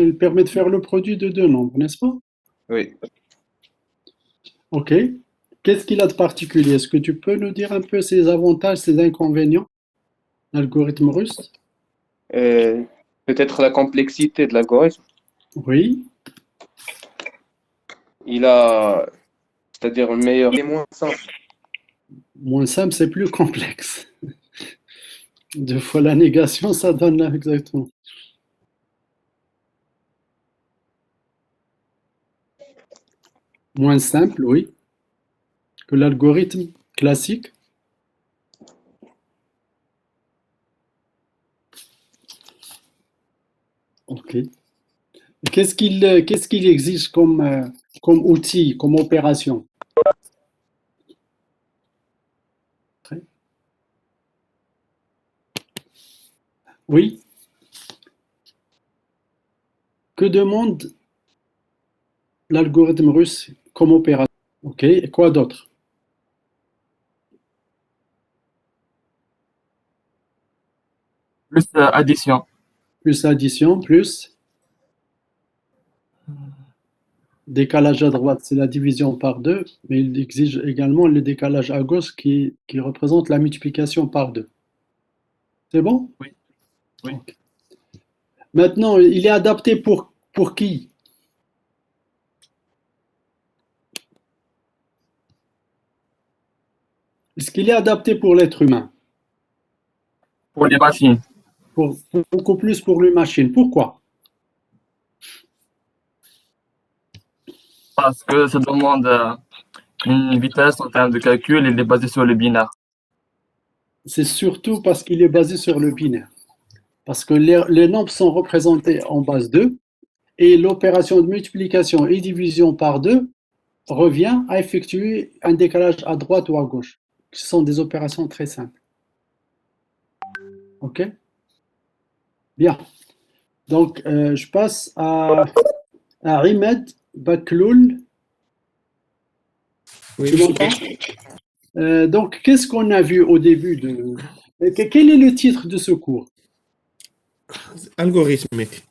il permet de faire le produit de deux nombres, n'est-ce pas? Oui. Ok. Qu'est-ce qu'il a de particulier? Est-ce que tu peux nous dire un peu ses avantages, ses inconvénients, l'algorithme russe? Euh, Peut-être la complexité de l'algorithme. Oui. Il a, c'est-à-dire le meilleur et moins simple. Moins simple, c'est plus complexe. Deux fois la négation, ça donne là exactement. Moins simple, oui, que l'algorithme classique. Ok. Qu'est-ce qu'il exige comme outil, comme opération? Oui. Que demande l'algorithme russe comme opération? Ok. Et quoi d'autre? Plus addition. Plus addition, plus décalage à droite, c'est la division par deux, mais il exige également le décalage à gauche qui représente la multiplication par deux. C'est bon? Oui, oui. Ok. Maintenant, il est adapté pour qui? Est-ce qu'il est adapté pour l'être humain? Pour les machines. Beaucoup plus pour les machines. Pourquoi? Parce que ça demande une vitesse en termes de calcul, il est basé sur le binaire. C'est surtout parce qu'il est basé sur le binaire. Parce que les nombres sont représentés en base 2 et l'opération de multiplication et division par 2 revient à effectuer un décalage à droite ou à gauche. Ce sont des opérations très simples. OK? Bien. Donc, je passe à Imed Bakloul. Oui, Tu monsieur. m'entends? Donc, qu'est-ce qu'on a vu au début de... Quel est le titre de ce cours? Algorithmique.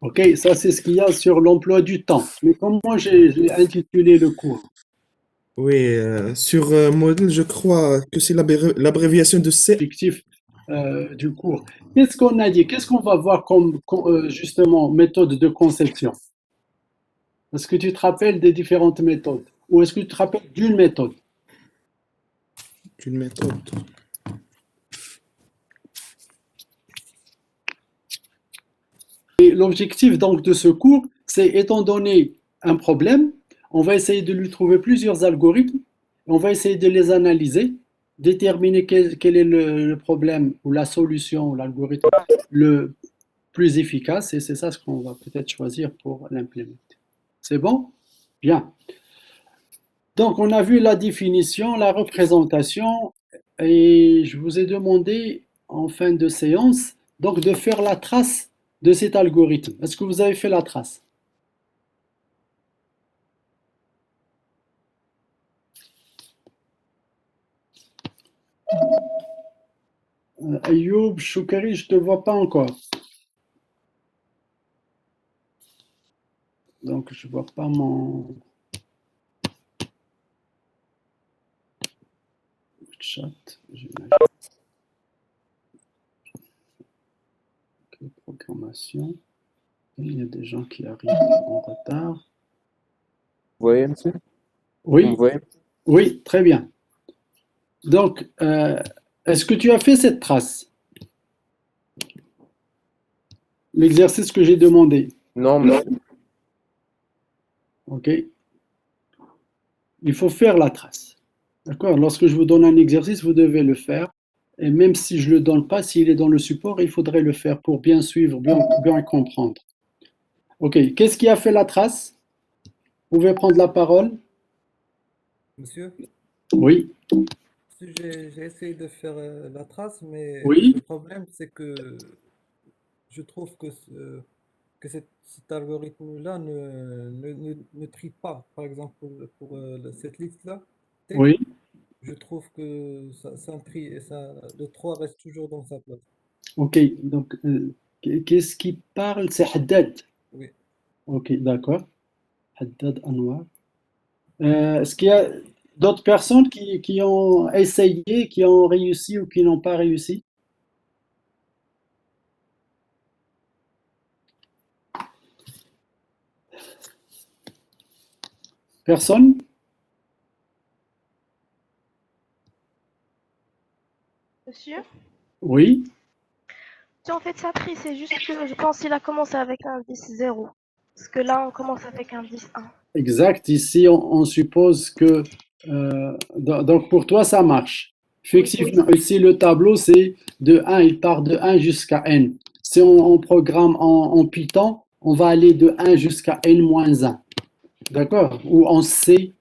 Ok, ça c'est ce qu'il y a sur l'emploi du temps. Mais comment j'ai intitulé le cours? Oui, sur modèle, je crois que c'est l'abréviation de C. Objectif du cours. Qu'est-ce qu'on a dit? Qu'est-ce qu'on va voir comme, justement méthode de conception? Est-ce que tu te rappelles des différentes méthodes? Ou est-ce que tu te rappelles d'une méthode? Une méthode. Et l'objectif donc de ce cours, c'est étant donné un problème, on va essayer de lui trouver plusieurs algorithmes, on va essayer de les analyser, déterminer quel est le problème ou la solution ou l'algorithme le plus efficace, et c'est ça ce qu'on va peut-être choisir pour l'implémenter. C'est bon? Bien. Donc on a vu la définition, la représentation, et je vous ai demandé en fin de séance donc de faire la trace de cet algorithme. Est-ce que vous avez fait la trace? Ayoub, Choukari, je ne te vois pas encore. Donc, je ne vois pas mon chat. Programmation. Il y a des gens qui arrivent en retard. Vous voyez, monsieur? Vous me Oui, voyez? oui, très bien. Donc, est-ce que tu as fait cette trace? L'exercice que j'ai demandé. Non, monsieur. OK? Il faut faire la trace. D'accord? Lorsque je vous donne un exercice, vous devez le faire. Et même si je ne le donne pas, s'il est dans le support, il faudrait le faire pour bien suivre, bien comprendre. OK. Qu'est-ce qui a fait la trace? Vous pouvez prendre la parole? Monsieur, Oui. j'ai essayé de faire la trace, mais Oui. le problème, c'est que je trouve que cet algorithme-là ne trie pas. Par exemple, pour cette liste-là, T, Oui. je trouve que ça trie et le 3 reste toujours dans sa place. OK. Donc, qu'est-ce qui parle? C'est Haddad. Oui, Ok, d'accord. Haddad Anwar. Est-ce qu'il y a d'autres personnes qui ont essayé, qui ont réussi ou qui n'ont pas réussi? Personne? Monsieur? Oui, En fait, ça triche, c'est juste que je pense qu'il a commencé avec un 10-0. Parce que là, on commence avec un 10-1. exact. Ici, on suppose que... donc, pour toi, ça marche. Oui, oui. Effectivement, ici, le tableau, c'est de 1, il part de 1 jusqu'à n. Si on programme en Python, on va aller de 1 jusqu'à n-1. D'accord? Ou en C,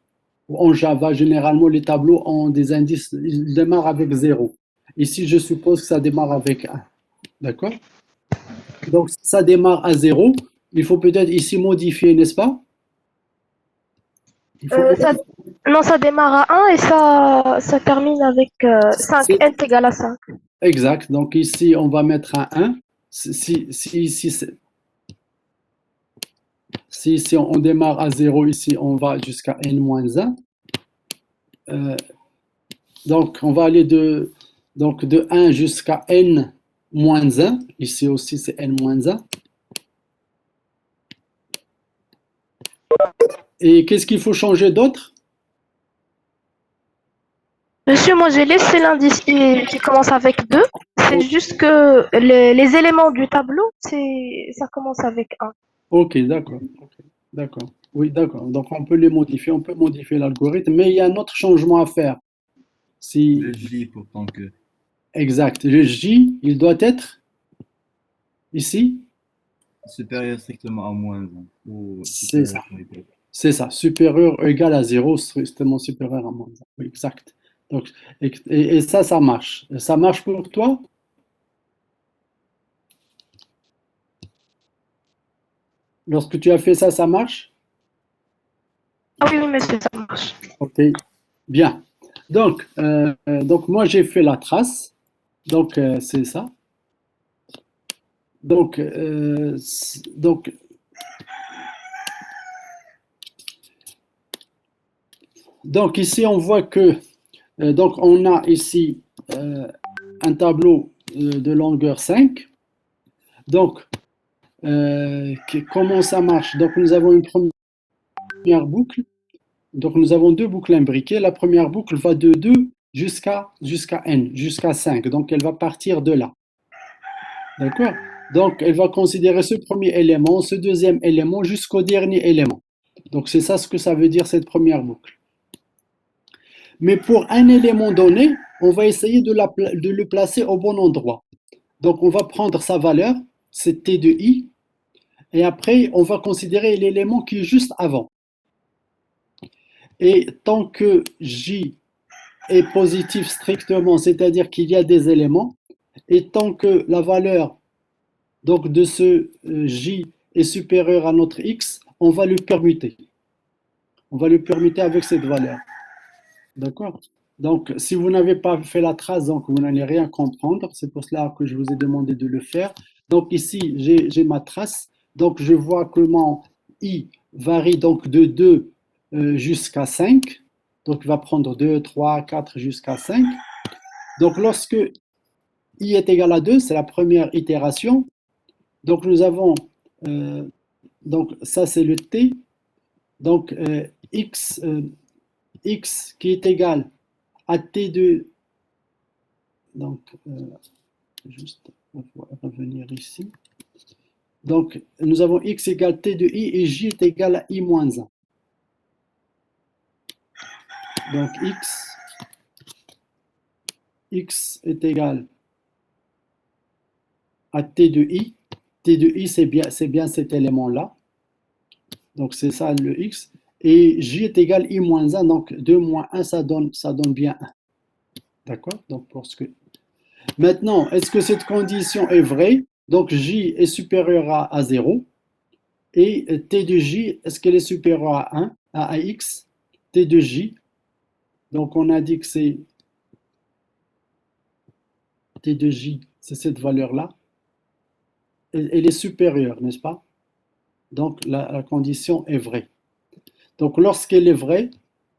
ou en Java, généralement, les tableaux ont des indices, ils démarrent avec 0. Ici, je suppose que ça démarre avec 1. D'accord? Donc, si ça démarre à 0, il faut peut-être ici modifier, n'est-ce pas? Il faut Ça, modifier. non, ça démarre à 1 et ça termine avec 5. C'est N égale à 5. exact. Donc, ici, on va mettre un 1. Si on démarre à 0, ici, on va jusqu'à n-1. Donc, on va aller de 1 jusqu'à n-1. Ici aussi, c'est n-1. Et qu'est-ce qu'il faut changer d'autre? Monsieur, moi j'ai laissé l'indice qui commence avec 2. C'est juste que les éléments du tableau, ça commence avec 1. Ok, d'accord. Ok, d'accord. Oui, d'accord. Donc, on peut les modifier. On peut modifier l'algorithme, mais il y a un autre changement à faire. Si, Le J pourtant que. exact. Le J, il doit être ici. Supérieur strictement à moins 1. Ou C'est ça. supérieur à égale. C'est ça. Supérieur ou égal à 0, strictement supérieur à moins 1. Oui, exact. Donc, et ça, ça marche. Ça marche pour toi? Lorsque tu as fait ça, ça marche? Ah oui, oui, monsieur, ça marche. Ok, bien. Donc moi, j'ai fait la trace. Donc, c'est ça. Donc, donc ici, on voit que donc on a ici un tableau de longueur 5. Donc, comment ça marche? Donc, nous avons une première boucle. Donc, nous avons deux boucles imbriquées. La première boucle va de 2 jusqu'à n, jusqu'à 5. Donc, elle va partir de là. D'accord? Donc, elle va considérer ce premier élément, ce deuxième élément, jusqu'au dernier élément. Donc, c'est ça ce que ça veut dire, cette première boucle. Mais pour un élément donné, on va essayer de le placer au bon endroit. Donc, on va prendre sa valeur, c'est T de I, et après, on va considérer l'élément qui est juste avant. Et tant que J est positif strictement, c'est-à-dire qu'il y a des éléments, et tant que la valeur donc de ce J est supérieure à notre X, on va le permuter. On va le permuter avec cette valeur. D'accord? Donc, si vous n'avez pas fait la trace, donc vous n'allez rien comprendre. C'est pour cela que je vous ai demandé de le faire. Donc ici, j'ai ma trace. Donc, je vois comment I varie donc de 2 jusqu'à 5. Donc, il va prendre 2, 3, 4 jusqu'à 5. Donc, lorsque I est égal à 2, c'est la première itération. Donc, nous avons, donc ça c'est le T. Donc, X qui est égal à T de, donc, juste revenir ici. Donc, nous avons X égale T de I et J est égal à I moins 1. Donc, X est égal à T de I. T de I, c'est bien cet élément-là. Donc, c'est ça le X. Et J est égal à I moins 1. Donc, 2 moins 1, ça donne bien 1. D'accord? Donc, maintenant, est-ce que cette condition est vraie? Donc, J est supérieur à 0. Et T de J, est-ce qu'elle est supérieure à 1, à X? T de J, donc on a dit que c'est T de J, c'est cette valeur-là. Elle est supérieure, n'est-ce pas? donc la condition est vraie. Donc lorsqu'elle est vraie,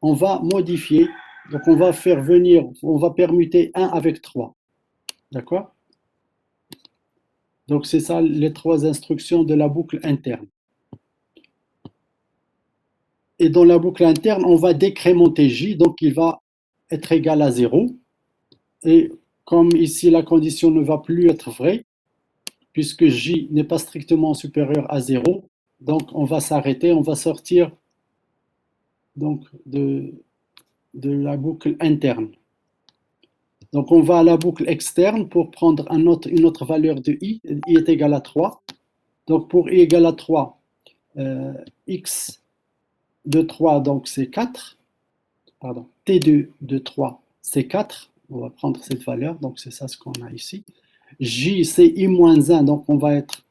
on va modifier, donc on va faire venir, on va permuter 1 avec 3. D'accord? Donc c'est ça les 3 instructions de la boucle interne. Et dans la boucle interne, on va décrémenter J, donc il va être égal à 0. Et comme ici la condition ne va plus être vraie, puisque J n'est pas strictement supérieur à 0, donc on va s'arrêter, on va sortir donc de la boucle interne. Donc on va à la boucle externe pour prendre une autre valeur de I est égal à 3. Donc pour I égale à 3, X de 3, donc c'est 4. Pardon, T2 de 3, c'est 4. On va prendre cette valeur, donc c'est ça ce qu'on a ici. J, c'est I-1, donc on va être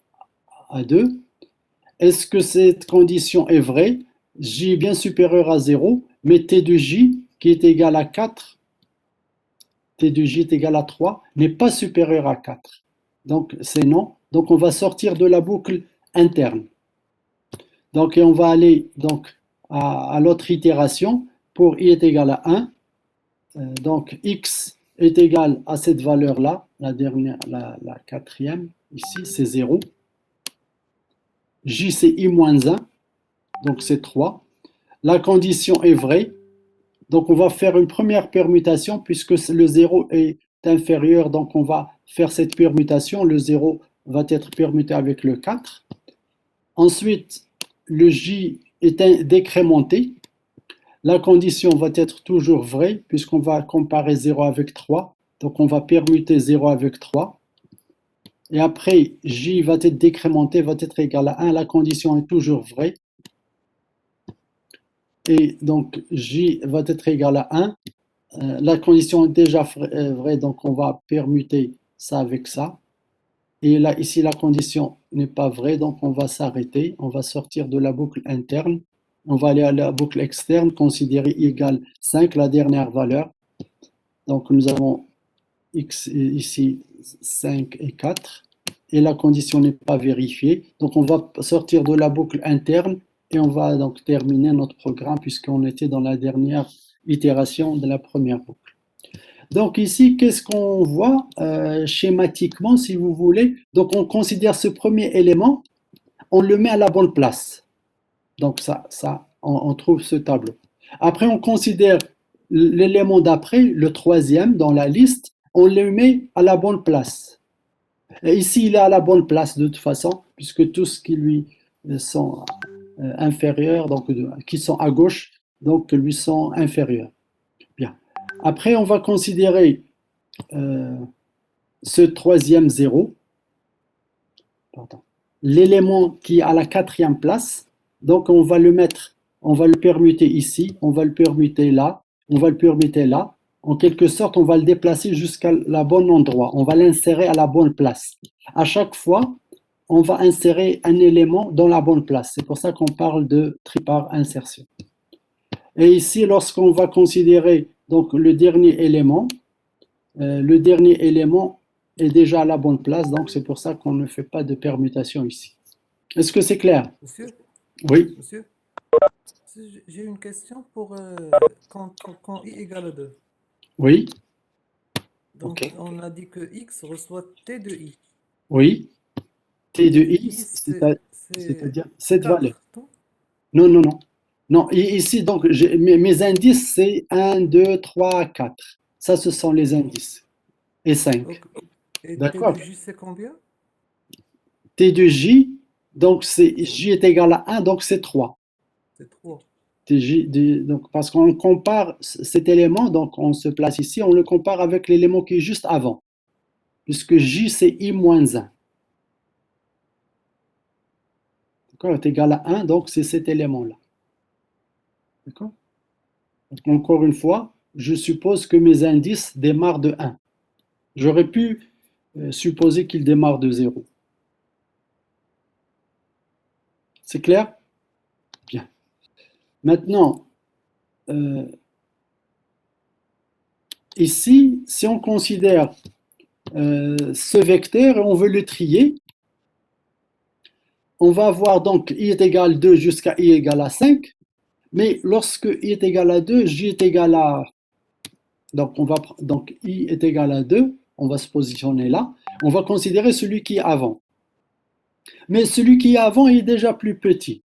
à 2. Est-ce que cette condition est vraie? J est bien supérieur à 0, mais T de J, qui est égal à 4, T de J est égal à 3, n'est pas supérieur à 4. Donc c'est non. Donc on va sortir de la boucle interne. Donc et on va aller donc à l'autre itération. Pour I est égal à 1, donc X est égal à cette valeur-là, la dernière, la quatrième, ici c'est 0. J c'est I-1, donc c'est 3. La condition est vraie, donc on va faire une première permutation puisque le 0 est inférieur, donc on va faire cette permutation, le 0 va être permuté avec le 4. Ensuite, le J est décrémenté. La condition va être toujours vraie puisqu'on va comparer 0 avec 3. Donc on va permuter 0 avec 3. Et après, J va être décrémenté, va être égal à 1. La condition est toujours vraie. Et donc J va être égal à 1. La condition est déjà vraie, donc on va permuter ça avec ça. Et là, ici, la condition n'est pas vraie, donc on va s'arrêter. On va sortir de la boucle interne. On va aller à la boucle externe, considérer I égale 5, la dernière valeur. Donc nous avons X ici 5 et 4. Et la condition n'est pas vérifiée. Donc on va sortir de la boucle interne et on va donc terminer notre programme puisqu'on était dans la dernière itération de la première boucle. Donc ici, qu'est-ce qu'on voit schématiquement, si vous voulez? Donc on considère ce premier élément, on le met à la bonne place. Donc ça on trouve ce tableau. Après, on considère l'élément d'après, le troisième dans la liste, on le met à la bonne place. Et ici, il est à la bonne place de toute façon, puisque tous qui lui sont inférieurs, donc qui sont à gauche, donc lui sont inférieurs. Bien. Après, on va considérer ce troisième 0, l'élément qui est à la quatrième place. Donc on va le mettre, on va le permuter ici, on va le permuter là, on va le permuter là. En quelque sorte, on va le déplacer jusqu'à le bon endroit. On va l'insérer à la bonne place. À chaque fois, on va insérer un élément dans la bonne place. C'est pour ça qu'on parle de tripart insertion. Et ici, lorsqu'on va considérer donc le dernier élément est déjà à la bonne place. Donc c'est pour ça qu'on ne fait pas de permutation ici. Est-ce que c'est clair? Monsieur, Oui. monsieur, j'ai une question pour quand I égale à 2. Oui. Donc Ok. on a dit que X reçoit T de I. Oui. T de I, I, c'est-à-dire cette 4, valeur. non? Non. Non, ici, donc, mes indices, c'est 1, 2, 3, 4. Ça, ce sont les indices. Et 5. Ok. Et T D'accord. de J, c'est combien? T de J, donc J est égal à 1, donc c'est 3. C'est 3. Donc, parce qu'on compare cet élément, donc on se place ici, on le compare avec l'élément qui est juste avant. Puisque J, c'est I-1. D'accord, est égal à 1, donc c'est cet élément-là. D'accord? Encore une fois, je suppose que mes indices démarrent de 1. J'aurais pu supposer qu'ils démarrent de 0. C'est clair? Bien. Maintenant, ici, si on considère ce vecteur et on veut le trier, on va avoir donc i est égal à 2 jusqu'à i égale à 5. Mais lorsque i est égal à 2, j est égal à... Donc i est égal à 2, on va se positionner là. On va considérer celui qui est avant. Mais celui qui est avant est déjà plus petit.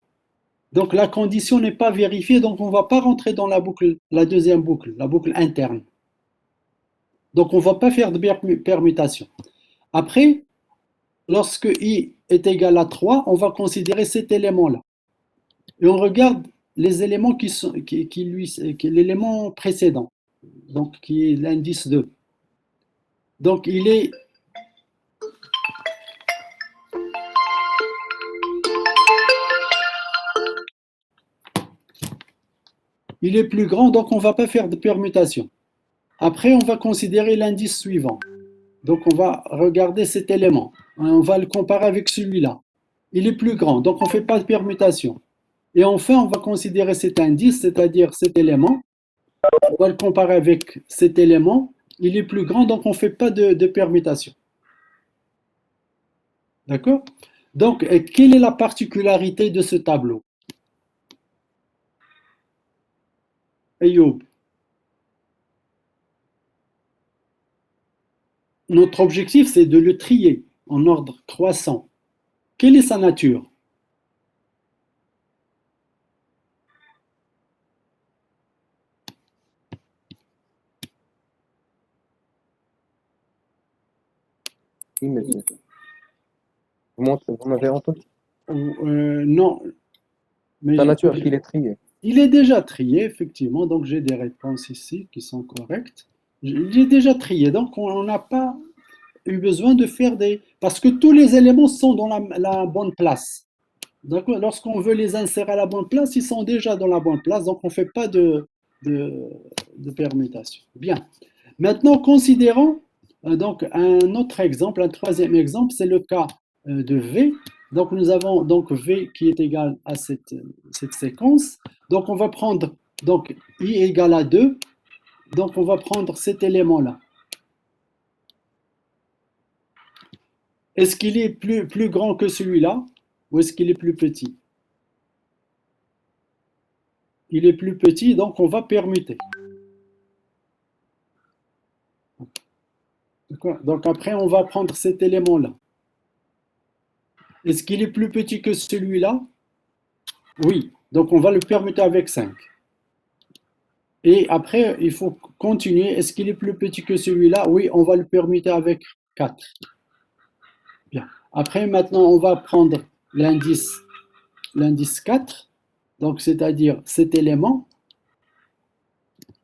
Donc la condition n'est pas vérifiée, donc on ne va pas rentrer dans la boucle, la deuxième boucle, la boucle interne. Donc on ne va pas faire de permutation. Après, lorsque i est égal à 3, on va considérer cet élément-là. Et on regarde les éléments l'élément précédent, donc qui est l'indice 2. Donc il est plus grand, donc on ne va pas faire de permutation. Après, on va considérer l'indice suivant. Donc on va regarder cet élément. On va le comparer avec celui-là. Il est plus grand, donc on ne fait pas de permutation. Et enfin, on va considérer cet indice, c'est-à-dire cet élément. On va le comparer avec cet élément. Il est plus grand, donc on ne fait pas de permutation. D'accord? Donc, quelle est la particularité de ce tableau? Ayoub. Notre objectif, c'est de le trier en ordre croissant. Quelle est sa nature? Oui, monsieur. Vous m'avez entendu? Non. Mais La nature, il est trié. il est déjà trié, effectivement. Donc, j'ai des réponses ici qui sont correctes. Il est déjà trié. Donc, on n'a pas eu besoin de faire des... Parce que tous les éléments sont dans la bonne place. Lorsqu'on veut les insérer à la bonne place, ils sont déjà dans la bonne place. Donc, on ne fait pas de permutation. Bien. Maintenant, considérons donc un autre exemple, un troisième exemple, c'est le cas de V. Donc, nous avons donc V qui est égal à cette séquence. Donc, on va prendre donc I égale à 2. Donc, on va prendre cet élément-là. Est-ce qu'il est plus grand que celui-là ou est-ce qu'il est plus petit? Il est plus petit, donc on va permuter. Donc après, on va prendre cet élément-là. Est-ce qu'il est plus petit que celui-là? Oui, donc on va le permuter avec 5. Et après, il faut continuer. Est-ce qu'il est plus petit que celui-là? Oui, on va le permuter avec 4. Bien. Après, maintenant, on va prendre l'indice 4, donc c'est-à-dire cet élément.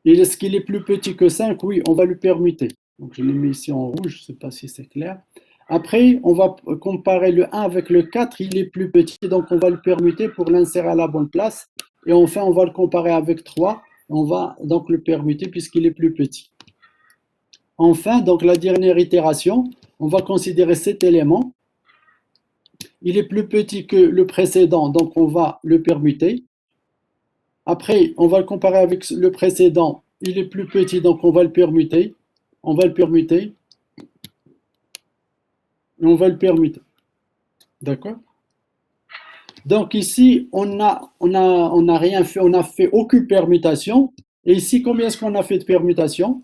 Et est-ce qu'il est plus petit que 5? Oui, on va le permuter. Donc je l'ai mis ici en rouge, je ne sais pas si c'est clair. Après, on va comparer le 1 avec le 4, il est plus petit, donc on va le permuter pour l'insérer à la bonne place. Et enfin, on va le comparer avec 3, on va donc le permuter puisqu'il est plus petit. Enfin, donc la dernière itération, on va considérer cet élément. Il est plus petit que le précédent, donc on va le permuter. Après, on va le comparer avec le précédent. Il est plus petit, donc on va le permuter. On va le permuter. Et on va le permuter. D'accord? Donc ici, on n'a rien fait, on n'a fait aucune permutation. Et ici, combien est-ce qu'on a fait de permutation?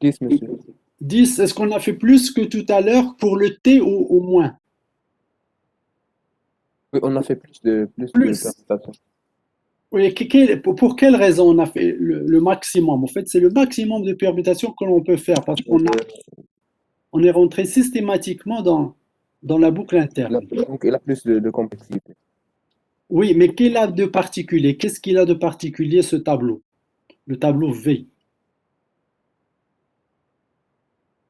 Monsieur. 10, est-ce qu'on a fait plus que tout à l'heure pour le T ou moins? Oui, on a fait plus de permutation. Oui, pour quelle raison on a fait le maximum? En fait, c'est le maximum de permutations que l'on peut faire parce on est rentré systématiquement dans la boucle interne. Donc, il a plus de complexité. Oui, mais qu'est-ce qu'il a de particulier? Qu'est-ce qu'il a de particulier ce tableau? Le tableau V.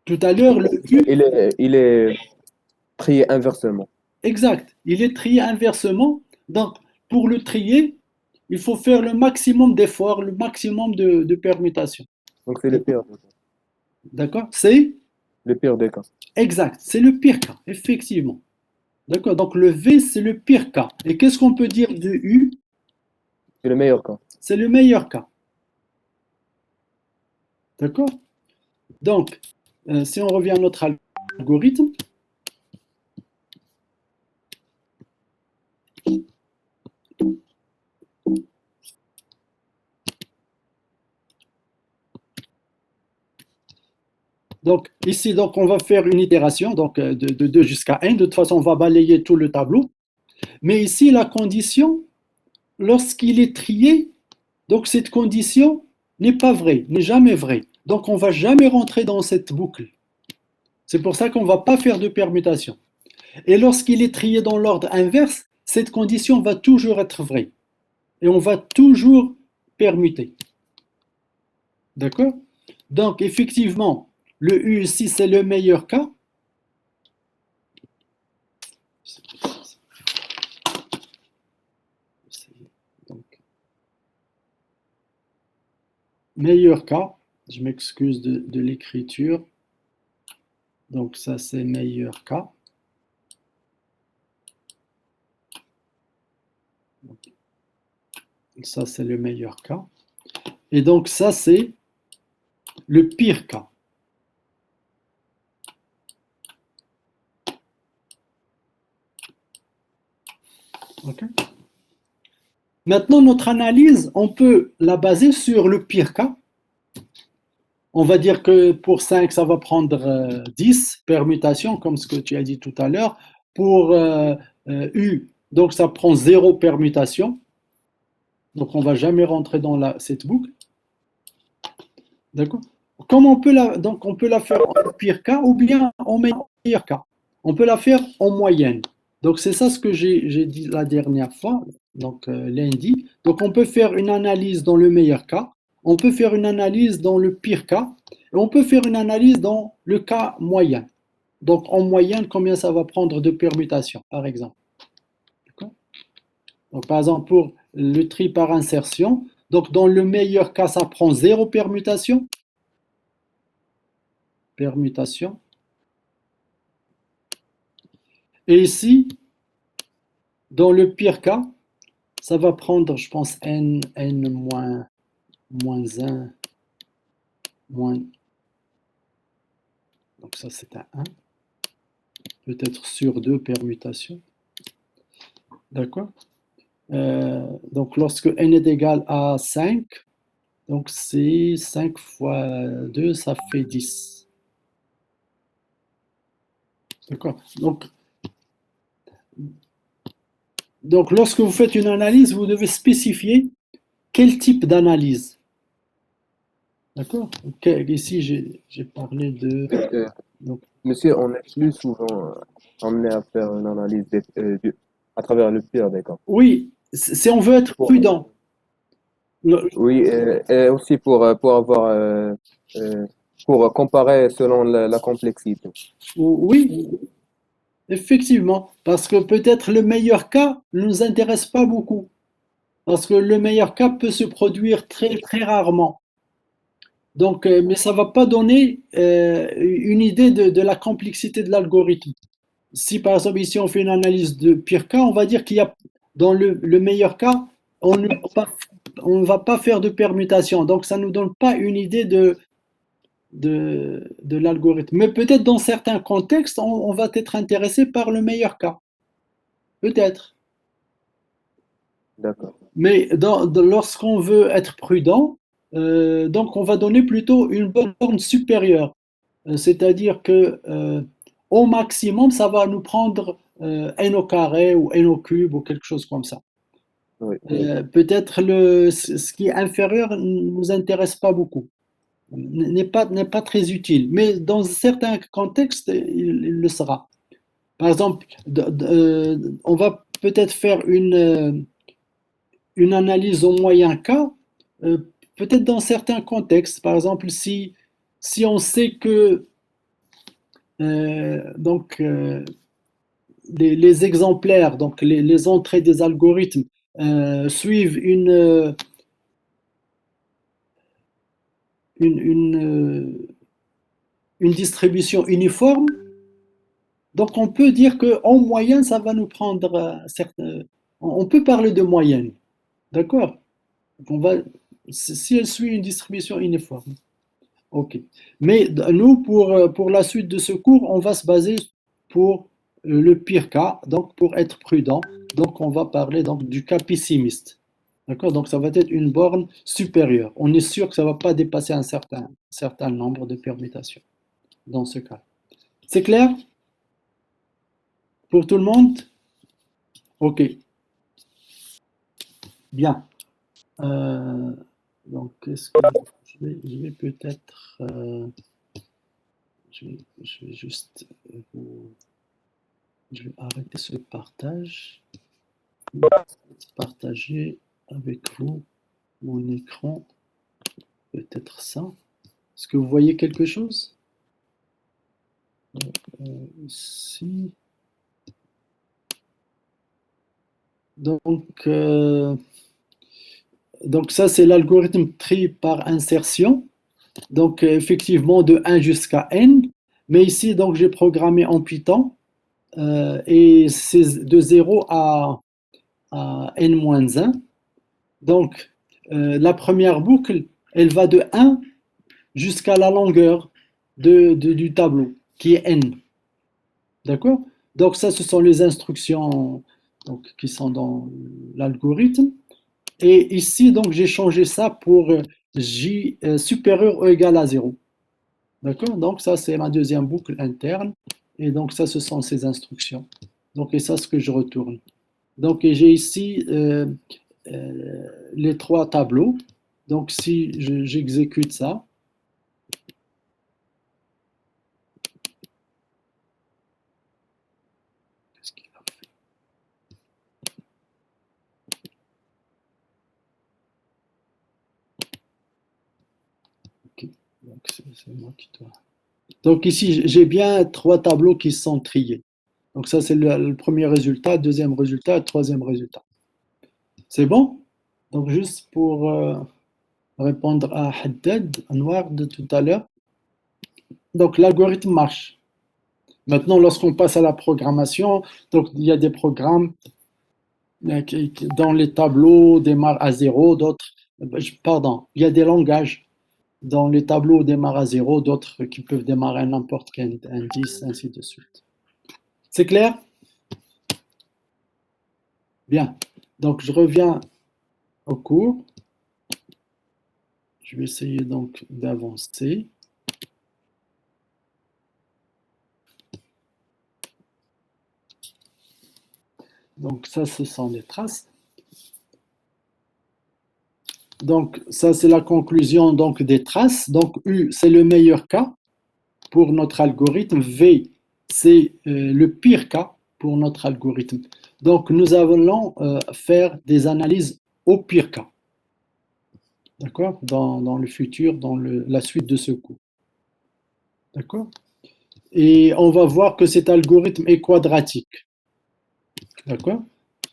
Tout à l'heure, le U. Il est trié inversement. Exact. Il est trié inversement. Donc, pour le trier, il faut faire le maximum d'efforts, le maximum de permutations. Donc, c'est le pire des cas. D'accord? C'est Le pire des cas. exact. C'est le pire cas, effectivement. D'accord? Donc, le V, c'est le pire cas. Et qu'est-ce qu'on peut dire de U? C'est le meilleur cas. C'est le meilleur cas. D'accord? Donc, si on revient à notre algorithme, donc ici, donc, on va faire une itération donc, de 2 jusqu'à n. De toute façon, on va balayer tout le tableau. Mais ici, la condition, lorsqu'il est trié, donc cette condition n'est pas vraie, n'est jamais vraie. Donc, on ne va jamais rentrer dans cette boucle. C'est pour ça qu'on ne va pas faire de permutation. Et lorsqu'il est trié dans l'ordre inverse, cette condition va toujours être vraie. Et on va toujours permuter. D'accord? Donc, effectivement, le U ici, c'est le meilleur cas. Donc, meilleur cas, je m'excuse de l'écriture. Donc, ça, c'est meilleur cas. Ça, c'est le meilleur cas. Et donc, ça, c'est le pire cas. Okay. Maintenant, notre analyse, on peut la baser sur le pire cas. On va dire que pour 5, ça va prendre 10 permutations, comme ce que tu as dit tout à l'heure. Pour U, donc ça prend 0 permutation. Donc, on ne va jamais rentrer dans cette boucle. D'accord? Comme on peut la faire en pire cas ou bien en meilleur cas. On peut la faire en moyenne. Donc, c'est ça ce que j'ai dit la dernière fois, donc lundi. Donc, on peut faire une analyse dans le meilleur cas, on peut faire une analyse dans le pire cas, et on peut faire une analyse dans le cas moyen. Donc, en moyenne, combien ça va prendre de permutations, par exemple. Donc, par exemple, pour le tri par insertion, donc dans le meilleur cas, ça prend 0 permutation. Permutation. Et ici, dans le pire cas, ça va prendre, je pense, n moins 1, moins... Donc ça, c'est un 1. Peut-être sur 2 permutations. D'accord? Donc, lorsque n est égal à 5, donc c'est 5 fois 2, ça fait 10. D'accord? Donc, lorsque vous faites une analyse, vous devez spécifier quel type d'analyse. D'accord? Ici, j'ai parlé de... Donc, monsieur, on est plus souvent amené à faire une analyse à travers le pire des cas. Oui, si on veut être prudent. Oui, et aussi pour avoir pour comparer selon la complexité. Oui, effectivement, parce que peut-être le meilleur cas ne nous intéresse pas beaucoup, parce que le meilleur cas peut se produire très, très rarement. Donc, mais ça ne va pas donner une idée de la complexité de l'algorithme. Si par exemple ici on fait une analyse de pire cas, on va dire qu'il y a dans le meilleur cas, on ne va pas faire de permutation. Donc ça ne nous donne pas une idée de l'algorithme. Mais peut-être dans certains contextes, on va être intéressé par le meilleur cas. Peut-être. D'accord. Mais lorsqu'on veut être prudent, donc on va donner plutôt une bonne borne supérieure. C'est-à-dire que au maximum, ça va nous prendre n au carré ou n au cube ou quelque chose comme ça. Oui. Peut-être ce qui est inférieur ne nous intéresse pas beaucoup, n'est pas très utile, mais dans certains contextes, il le sera. Par exemple, on va peut-être faire une analyse au moyen cas, peut-être dans certains contextes. Par exemple, si on sait que donc, les exemplaires, donc les entrées des algorithmes suivent une distribution uniforme, donc on peut dire qu'en moyenne, ça va nous prendre on peut parler de moyenne, d'accord? Si elle suit une distribution uniforme. Ok. Mais nous, pour la suite de ce cours, on va se baser pour le pire cas, donc pour être prudent. Donc, on va parler donc, du cas pessimiste. D'accord? Donc, ça va être une borne supérieure. On est sûr que ça ne va pas dépasser un certain nombre de permutations dans ce cas. C'est clair pour tout le monde? Ok. Bien. Donc, est-ce que je vais peut-être... je vais juste je vais arrêter ce partage. Partager avec vous mon écran. Peut-être ça. Est-ce que vous voyez quelque chose? Ici. Donc ça, c'est l'algorithme tri par insertion. Donc, effectivement, de 1 jusqu'à n. Mais ici, donc, j'ai programmé en Python. Et c'est de 0 à n-1. Donc, la première boucle, elle va de 1 jusqu'à la longueur du tableau, qui est n. D'accord? Donc, ça, ce sont les instructions donc, qui sont dans l'algorithme. Et ici, donc, j'ai changé ça pour j supérieur ou égal à 0. D'accord? Donc, ça, c'est ma deuxième boucle interne. Et donc, ça, ce sont ces instructions. Donc, et ça, ce que je retourne. Donc, j'ai ici les trois tableaux. Donc, si j'exécute ça, qu'est-ce qu'il a fait? Ok, donc c'est moi qui dois. Donc, ici, j'ai bien trois tableaux qui sont triés. Donc, ça, c'est le premier résultat, deuxième résultat, troisième résultat. C'est bon? Donc, juste pour répondre à Haddad, Anwar de tout à l'heure. Donc, l'algorithme marche. Maintenant, lorsqu'on passe à la programmation, donc il y a des programmes qui, dans les tableaux démarrent à 0, d'autres, pardon, il y a des langages dans les tableaux démarrent à 0, d'autres qui peuvent démarrer à n'importe quel indice, ainsi de suite. C'est clair? Bien. Donc, je reviens au cours. Je vais essayer donc d'avancer. Donc, ça, ce sont les traces. Donc, ça, c'est la conclusion donc, des traces. Donc, U, c'est le meilleur cas pour notre algorithme. V, c'est le pire cas pour notre algorithme. Donc, nous allons faire des analyses au pire cas. D'accord? Dans le futur, dans la suite de ce cours. D'accord? Et on va voir que cet algorithme est quadratique. D'accord?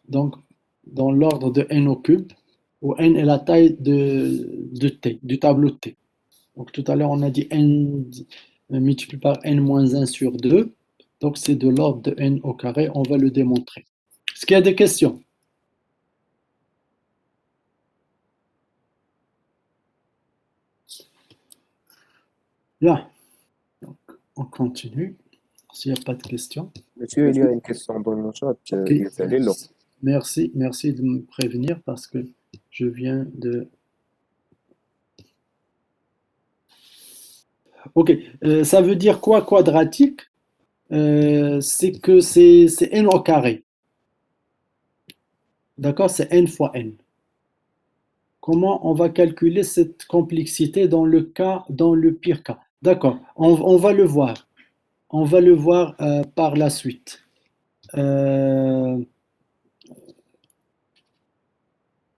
Donc, dans l'ordre de n au cube, où n est la taille de t, du tableau de t. Donc, tout à l'heure, on a dit n multiplié par n-1 sur 2. Donc, c'est de l'ordre de n au carré. On va le démontrer. Est-ce qu'il y a des questions? Bien. Donc, on continue. S'il n'y a pas de questions. Monsieur, il y a une question dans le chat. Ok. Isabello. Merci de me prévenir parce que je viens de... Ok, ça veut dire quoi quadratique? C'est que c'est n au carré. D'accord? C'est n fois n. Comment on va calculer cette complexité dans le pire cas? D'accord, on va le voir. On va le voir par la suite.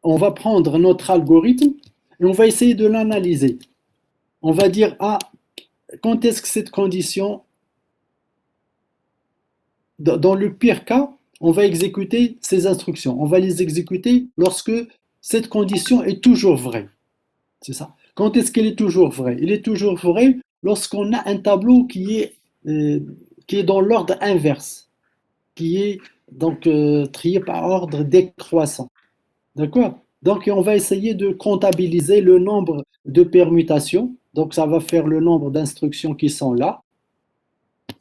On va prendre notre algorithme et on va essayer de l'analyser. On va dire, ah, quand est-ce que cette condition, dans le pire cas, on va exécuter ces instructions. On va les exécuter lorsque cette condition est toujours vraie. C'est ça. Quand est-ce qu'elle est toujours vraie? Elle est toujours vraie lorsqu'on a un tableau qui est dans l'ordre inverse, qui est donc trié par ordre décroissant. D'accord? Donc, on va essayer de comptabiliser le nombre de permutations Donc, ça va faire le nombre d'instructions qui sont là.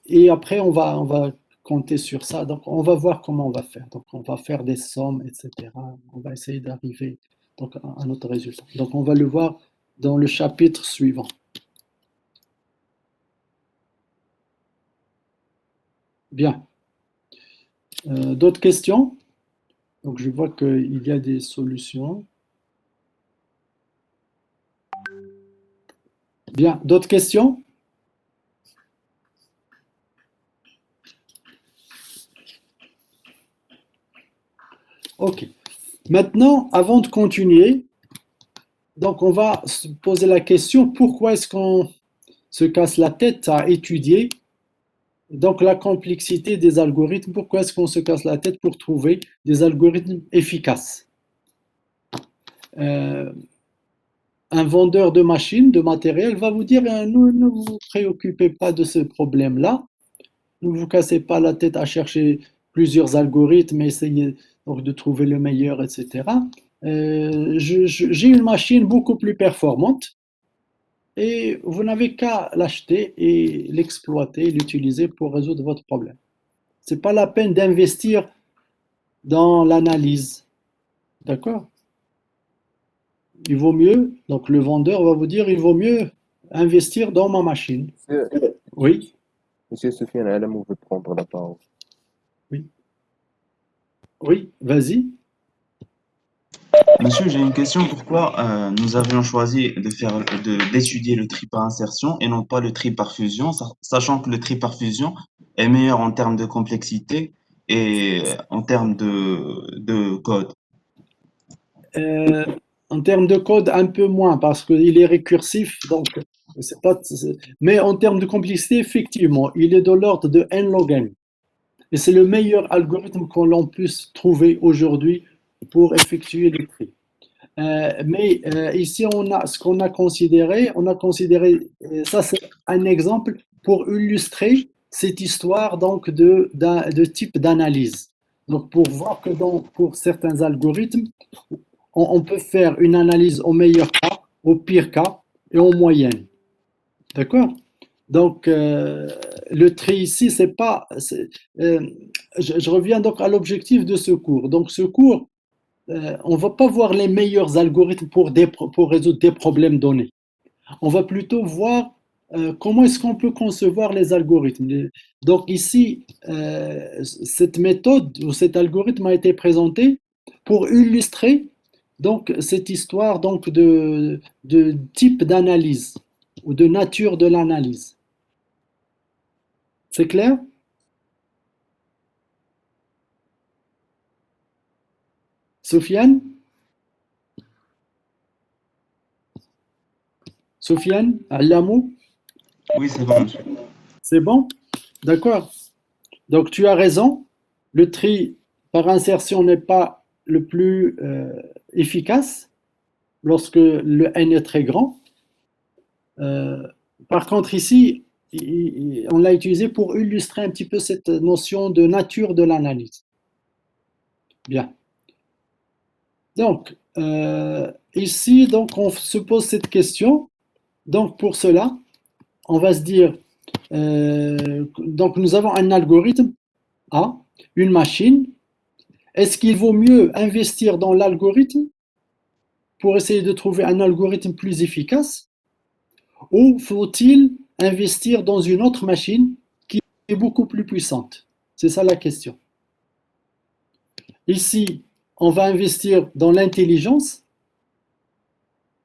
Et après, on va compter sur ça. Donc, on va voir comment on va faire. Donc, on va faire des sommes, etc. On va essayer d'arriver donc, à notre résultat. Donc, on va le voir dans le chapitre suivant. Bien. D'autres questions? Donc, je vois qu'il y a des solutions. Bien. D'autres questions? OK. Maintenant, avant de continuer, donc on va se poser la question, pourquoi est-ce qu'on se casse la tête à étudier donc la complexité des algorithmes? Pourquoi est-ce qu'on se casse la tête pour trouver des algorithmes efficaces? Un vendeur de machines, de matériel, va vous dire, ne vous préoccupez pas de ce problème-là, ne vous cassez pas la tête à chercher plusieurs algorithmes, essayez donc de trouver le meilleur, etc. J'ai une machine beaucoup plus performante et vous n'avez qu'à l'acheter et l'exploiter, l'utiliser pour résoudre votre problème. Ce n'est pas la peine d'investir dans l'analyse. D'accord? Il vaut mieux, donc le vendeur va vous dire, il vaut mieux investir dans ma machine. Oui, Monsieur Soufiane Alamou veut prendre la parole. oui, vas-y. Monsieur, j'ai une question. Pourquoi nous avions choisi d'étudier le tri par insertion et non pas le tri par fusion, sachant que le tri par fusion est meilleur en termes de complexité et en termes de code? En termes de code, un peu moins parce qu'il est récursif, donc c'est pas. Mais en termes de complexité, effectivement, il est de l'ordre de n log n. Et c'est le meilleur algorithme que l'on puisse trouver aujourd'hui pour effectuer le tri. Mais ici, ce qu'on a considéré, ça c'est un exemple pour illustrer cette histoire donc de type d'analyse. Donc pour voir que pour certains algorithmes, on peut faire une analyse au meilleur cas, au pire cas et en moyenne. D'accord? Donc, le tri ici, c'est pas. Je reviens donc à l'objectif de ce cours. Donc, ce cours, on ne va pas voir les meilleurs algorithmes pour résoudre des problèmes donnés. On va plutôt voir comment est-ce qu'on peut concevoir les algorithmes. Donc, ici, cette méthode ou cet algorithme a été présenté pour illustrer donc, cette histoire donc, de type d'analyse ou de nature de l'analyse. C'est clair? Sofiane? Sofiane? Allamou? Oui, c'est bon, monsieur. C'est bon? D'accord. Donc tu as raison. Le tri par insertion n'est pas le plus efficace lorsque le n est très grand. Par contre, ici, on l'a utilisé pour illustrer un petit peu cette notion de nature de l'analyse. Bien. Donc, ici, donc, on se pose cette question. Donc, pour cela, on va se dire, donc nous avons un algorithme A, une machine. Est-ce qu'il vaut mieux investir dans l'algorithme pour essayer de trouver un algorithme plus efficace ou faut-il investir dans une autre machine qui est beaucoup plus puissante? C'est ça la question. Ici, on va investir dans l'intelligence,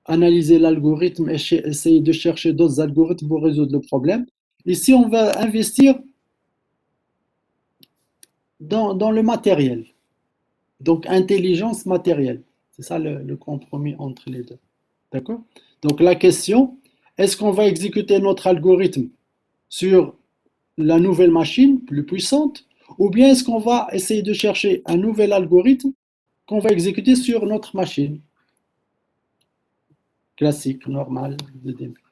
analyser l'algorithme et essayer de chercher d'autres algorithmes pour résoudre le problème. Ici, on va investir dans le matériel. Donc, intelligence matérielle. C'est ça le compromis entre les deux. D'accord? Donc, la question, est-ce qu'on va exécuter notre algorithme sur la nouvelle machine plus puissante ou bien est-ce qu'on va essayer de chercher un nouvel algorithme qu'on va exécuter sur notre machine classique, normale de début.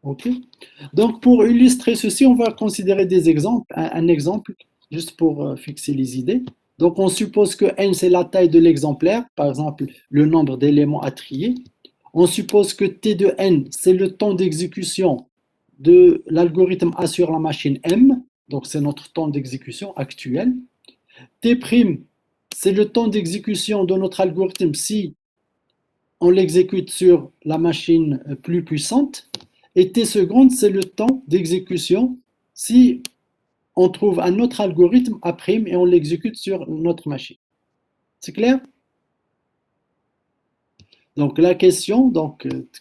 OK? Donc, pour illustrer ceci, on va considérer des exemples, un exemple, juste pour fixer les idées. Donc, on suppose que n, c'est la taille de l'exemplaire, par exemple, le nombre d'éléments à trier. On suppose que T de n, c'est le temps d'exécution de l'algorithme A sur la machine M, donc c'est notre temps d'exécution actuel. T', c'est le temps d'exécution de notre algorithme si on l'exécute sur la machine plus puissante. Et T seconde, c'est le temps d'exécution si on trouve un autre algorithme A' et on l'exécute sur notre machine. C'est clair? Donc la question,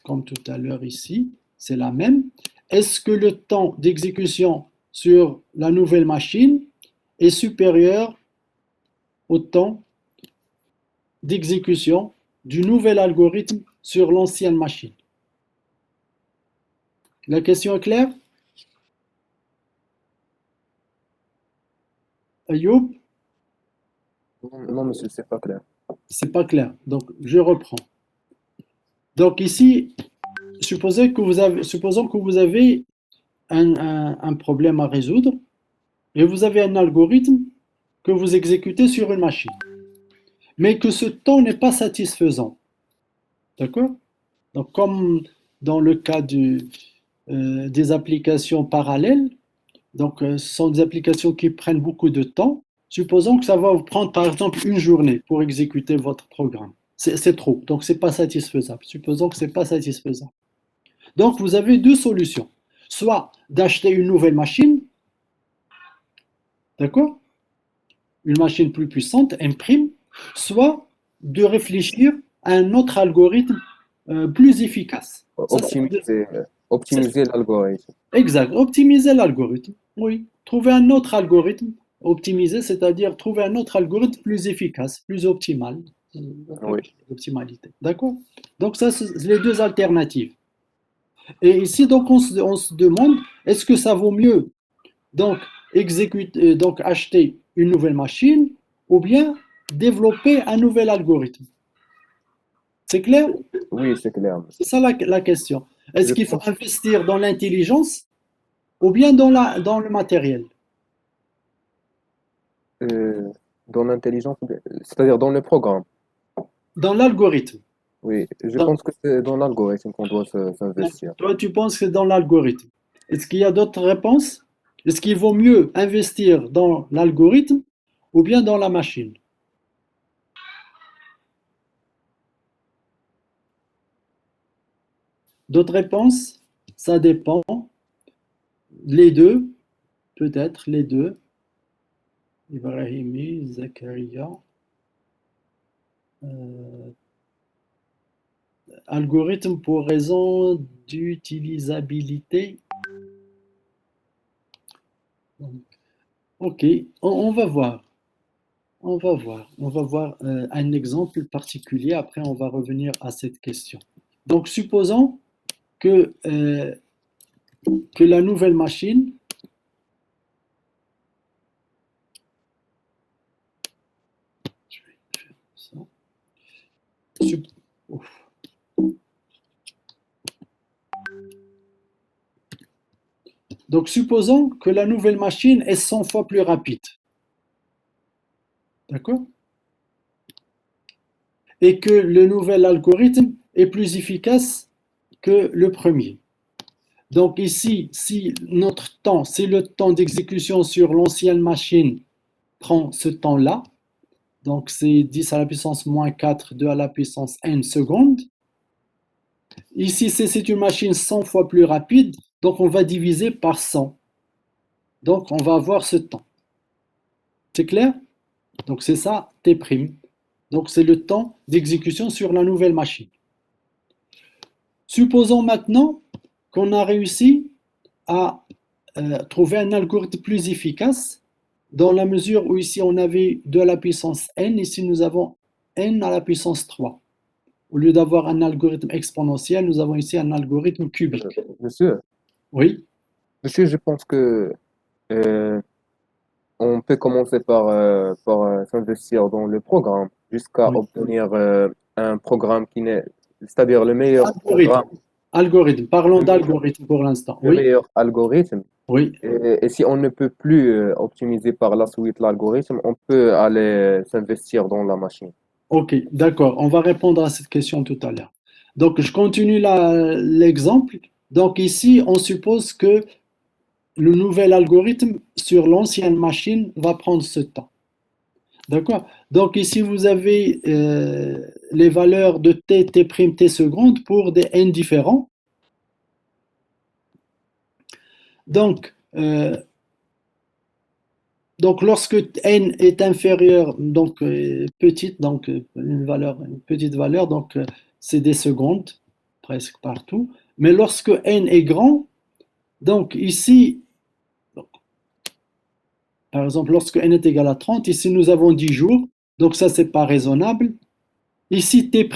comme tout à l'heure ici, c'est la même. Est-ce que le temps d'exécution sur la nouvelle machine est supérieur au temps d'exécution du nouvel algorithme sur l'ancienne machine? La question est claire? Ayoub? Non, monsieur, c'est pas clair. C'est pas clair. Donc je reprends. Donc ici, supposons que vous avez un problème à résoudre et vous avez un algorithme que vous exécutez sur une machine, mais que ce temps n'est pas satisfaisant. D'accord? Donc, comme dans le cas des applications parallèles, donc ce sont des applications qui prennent beaucoup de temps. Supposons que ça va vous prendre par exemple une journée pour exécuter votre programme. C'est trop, donc c'est pas satisfaisable. Supposons que c'est pas satisfaisant. Donc vous avez deux solutions. Soit d'acheter une nouvelle machine, d'accord? Une machine plus puissante, imprime, soit de réfléchir à un autre algorithme plus efficace. Optimiser l'algorithme. Exact, optimiser l'algorithme, oui. Trouver un autre algorithme, optimiser, c'est-à-dire trouver un autre algorithme plus efficace, plus optimal. Oui. Optimalité, d'accord? Donc ça, c'est les deux alternatives. Et ici, donc, on se demande, est-ce que ça vaut mieux donc acheter une nouvelle machine ou bien développer un nouvel algorithme? C'est clair? Oui, c'est clair. C'est ça la question. Est-ce qu'il faut investir dans l'intelligence ou bien dans le matériel? Dans l'intelligence, c'est-à-dire dans le programme. Dans l'algorithme. Oui, je pense que c'est dans l'algorithme qu'on doit s'investir. Toi, tu penses que c'est dans l'algorithme. Est-ce qu'il y a d'autres réponses? Est-ce qu'il vaut mieux investir dans l'algorithme ou bien dans la machine? D'autres réponses? Ça dépend. Les deux, peut-être les deux. Ibrahimi, Zakaria. Algorithme pour raison d'utilisabilité. Ok, on va voir. On va voir un exemple particulier. Après, on va revenir à cette question. Donc, supposons que la nouvelle machine Donc, supposons que la nouvelle machine est 100 fois plus rapide. D'accord? Et que le nouvel algorithme est plus efficace que le premier. Donc ici, si notre temps, si le temps d'exécution sur l'ancienne machine prend ce temps-là, donc c'est 10 à la puissance moins 4, 2 à la puissance n secondes. Ici, c'est une machine 100 fois plus rapide, donc on va diviser par 100. Donc on va avoir ce temps. C'est clair? Donc c'est ça, T'. Donc c'est le temps d'exécution sur la nouvelle machine. Supposons maintenant qu'on a réussi à trouver un algorithme plus efficace dans la mesure où ici on avait 2 à la puissance n, ici nous avons n à la puissance 3. Au lieu d'avoir un algorithme exponentiel, nous avons ici un algorithme cubique. Monsieur, Oui, je pense que on peut commencer par s'investir dans le programme jusqu'à Oui. obtenir un programme c'est-à-dire le meilleur programme, algorithme. Parlons d'algorithme pour l'instant. le Oui, meilleur algorithme. oui. Et si on ne peut plus optimiser par la suite l'algorithme, on peut aller s'investir dans la machine. Ok, d'accord. On va répondre à cette question tout à l'heure. Donc, je continue l'exemple. Donc, ici, on suppose que le nouvel algorithme sur l'ancienne machine va prendre ce temps. D'accord? Donc, ici, vous avez les valeurs de t, t', t secondes pour des n différents. Donc, lorsque n est inférieur, donc petite, donc une petite valeur, donc c'est des secondes presque partout. Mais lorsque n est grand, donc ici, par exemple, lorsque n est égal à 30, ici nous avons 10 jours, donc ça c'est pas raisonnable. Ici t',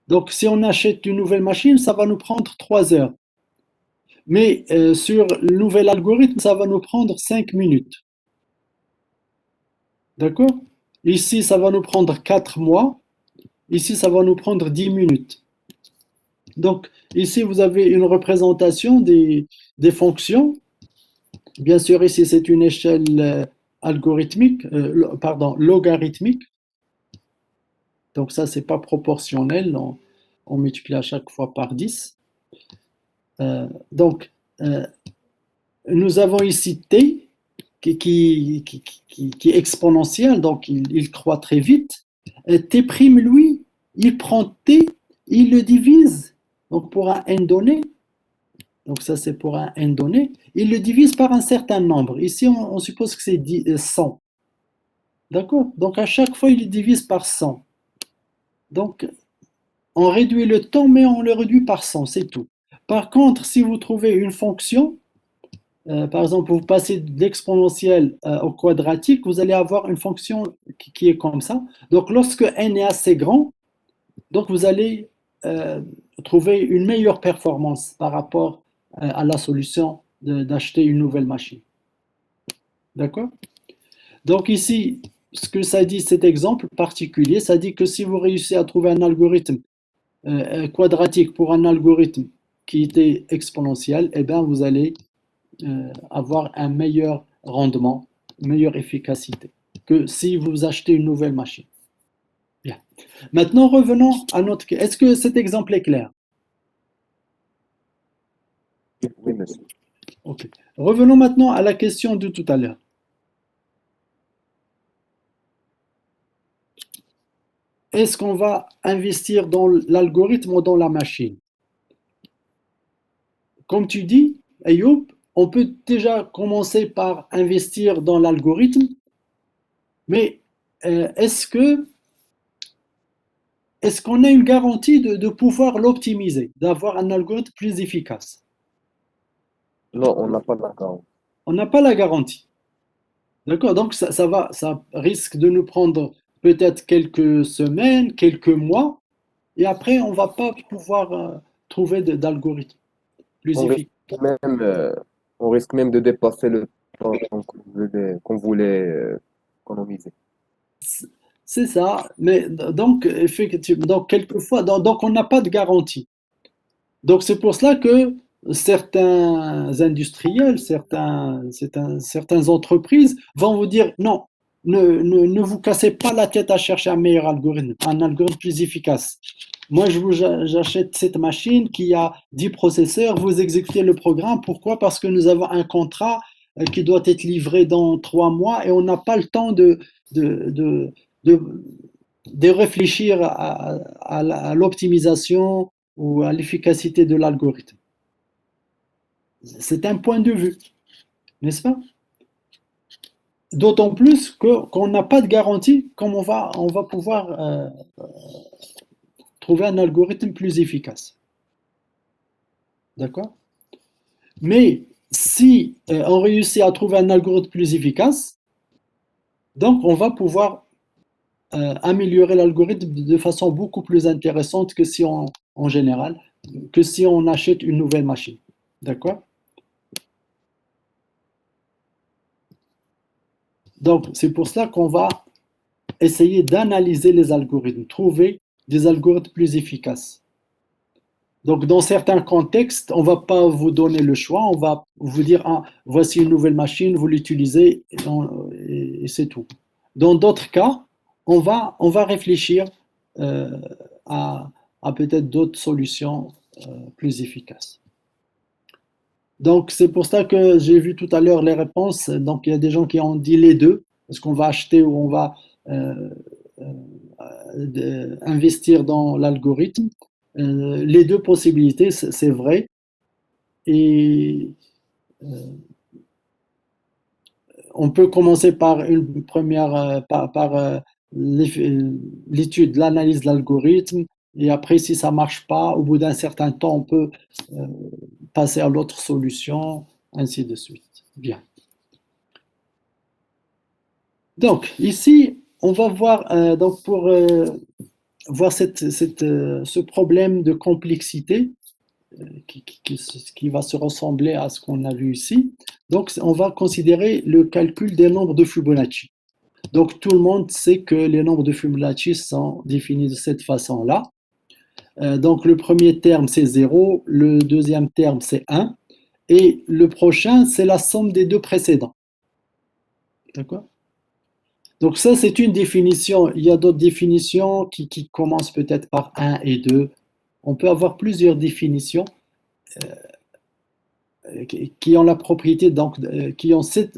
donc si on achète une nouvelle machine, ça va nous prendre 3 heures. Mais sur le nouvel algorithme, ça va nous prendre 5 minutes. D'accord? Ici, ça va nous prendre 4 mois. Ici, ça va nous prendre 10 minutes. Donc, ici, vous avez une représentation des fonctions. Bien sûr, ici, c'est une échelle algorithmique, logarithmique. Donc, ça, c'est pas proportionnel. On multiplie à chaque fois par 10. Donc, nous avons ici t qui est exponentiel, donc il croît très vite. T', lui, il prend t, il le divise, donc pour un n donné, donc ça c'est pour un n donné, il le divise par un certain nombre. Ici, on suppose que c'est 100. D'accord? Donc à chaque fois, il le divise par 100. Donc, on réduit le temps, mais on le réduit par 100, c'est tout. Par contre, si vous trouvez une fonction, par exemple, vous passez de l'exponentielle au quadratique, vous allez avoir une fonction qui est comme ça. Donc, lorsque n est assez grand, donc vous allez trouver une meilleure performance par rapport à la solution d'acheter une nouvelle machine. D'accord? Donc ici, ce que ça dit, cet exemple particulier, ça dit que si vous réussissez à trouver un algorithme quadratique pour un algorithme qui était exponentiel, eh bien, vous allez avoir un meilleur rendement, une meilleure efficacité que si vous achetez une nouvelle machine. Bien. Maintenant, revenons à notre... Est-ce que cet exemple est clair? Oui, monsieur. Ok. Revenons maintenant à la question de tout à l'heure. Est-ce qu'on va investir dans l'algorithme ou dans la machine? Comme tu dis, Ayoub, on peut déjà commencer par investir dans l'algorithme, mais est-ce qu'on a une garantie de pouvoir l'optimiser, d'avoir un algorithme plus efficace? Non, on n'a pas de garantie. On n'a pas la garantie. D'accord? Donc ça risque de nous prendre peut-être quelques semaines, quelques mois, et après on ne va pas pouvoir trouver d'algorithme plus On risque efficace. on risque même de dépasser le temps qu'on voulait économiser. C'est ça, mais donc effectivement, donc quelquefois, donc on n'a pas de garantie. Donc c'est pour cela que certains industriels, certaines entreprises vont vous dire non, ne vous cassez pas la tête à chercher un meilleur algorithme, un algorithme plus efficace. Moi, j'achète cette machine qui a 10 processeurs, vous exécutez le programme. Pourquoi? Parce que nous avons un contrat qui doit être livré dans 3 mois et on n'a pas le temps de, de réfléchir à l'optimisation ou à l'efficacité de l'algorithme. C'est un point de vue, n'est-ce pas? D'autant plus qu'on n'a pas de garantie comme on va pouvoir trouver un algorithme plus efficace. D'accord? Mais si on réussit à trouver un algorithme plus efficace, donc on va pouvoir améliorer l'algorithme de façon beaucoup plus intéressante que si en général, que si on achète une nouvelle machine. D'accord? Donc, c'est pour cela qu'on va essayer d'analyser les algorithmes, trouver des algorithmes plus efficaces. Donc, dans certains contextes, on ne va pas vous donner le choix, on va vous dire, ah, voici une nouvelle machine, vous l'utilisez et c'est tout. Dans d'autres cas, on va réfléchir à à peut-être d'autres solutions plus efficaces. Donc, c'est pour ça que j'ai vu tout à l'heure les réponses. Donc, il y a des gens qui ont dit les deux. Est-ce qu'on va acheter ou on va investir dans l'algorithme? Les deux possibilités, c'est vrai. Et on peut commencer par une première, par l'étude, l'analyse de l'algorithme. Et après, si ça marche pas, au bout d'un certain temps, on peut passer à l'autre solution, ainsi de suite. Bien. Donc, ici, on va voir, donc pour voir ce problème de complexité qui va se ressembler à ce qu'on a vu ici. Donc, on va considérer le calcul des nombres de Fibonacci. Donc, tout le monde sait que les nombres de Fibonacci sont définis de cette façon-là. Donc, le premier terme, c'est 0, le deuxième terme, c'est 1, et le prochain, c'est la somme des deux précédents. D'accord? Donc, ça, c'est une définition. Il y a d'autres définitions qui commencent peut-être par 1 et 2. On peut avoir plusieurs définitions qui ont la propriété, qui ont cette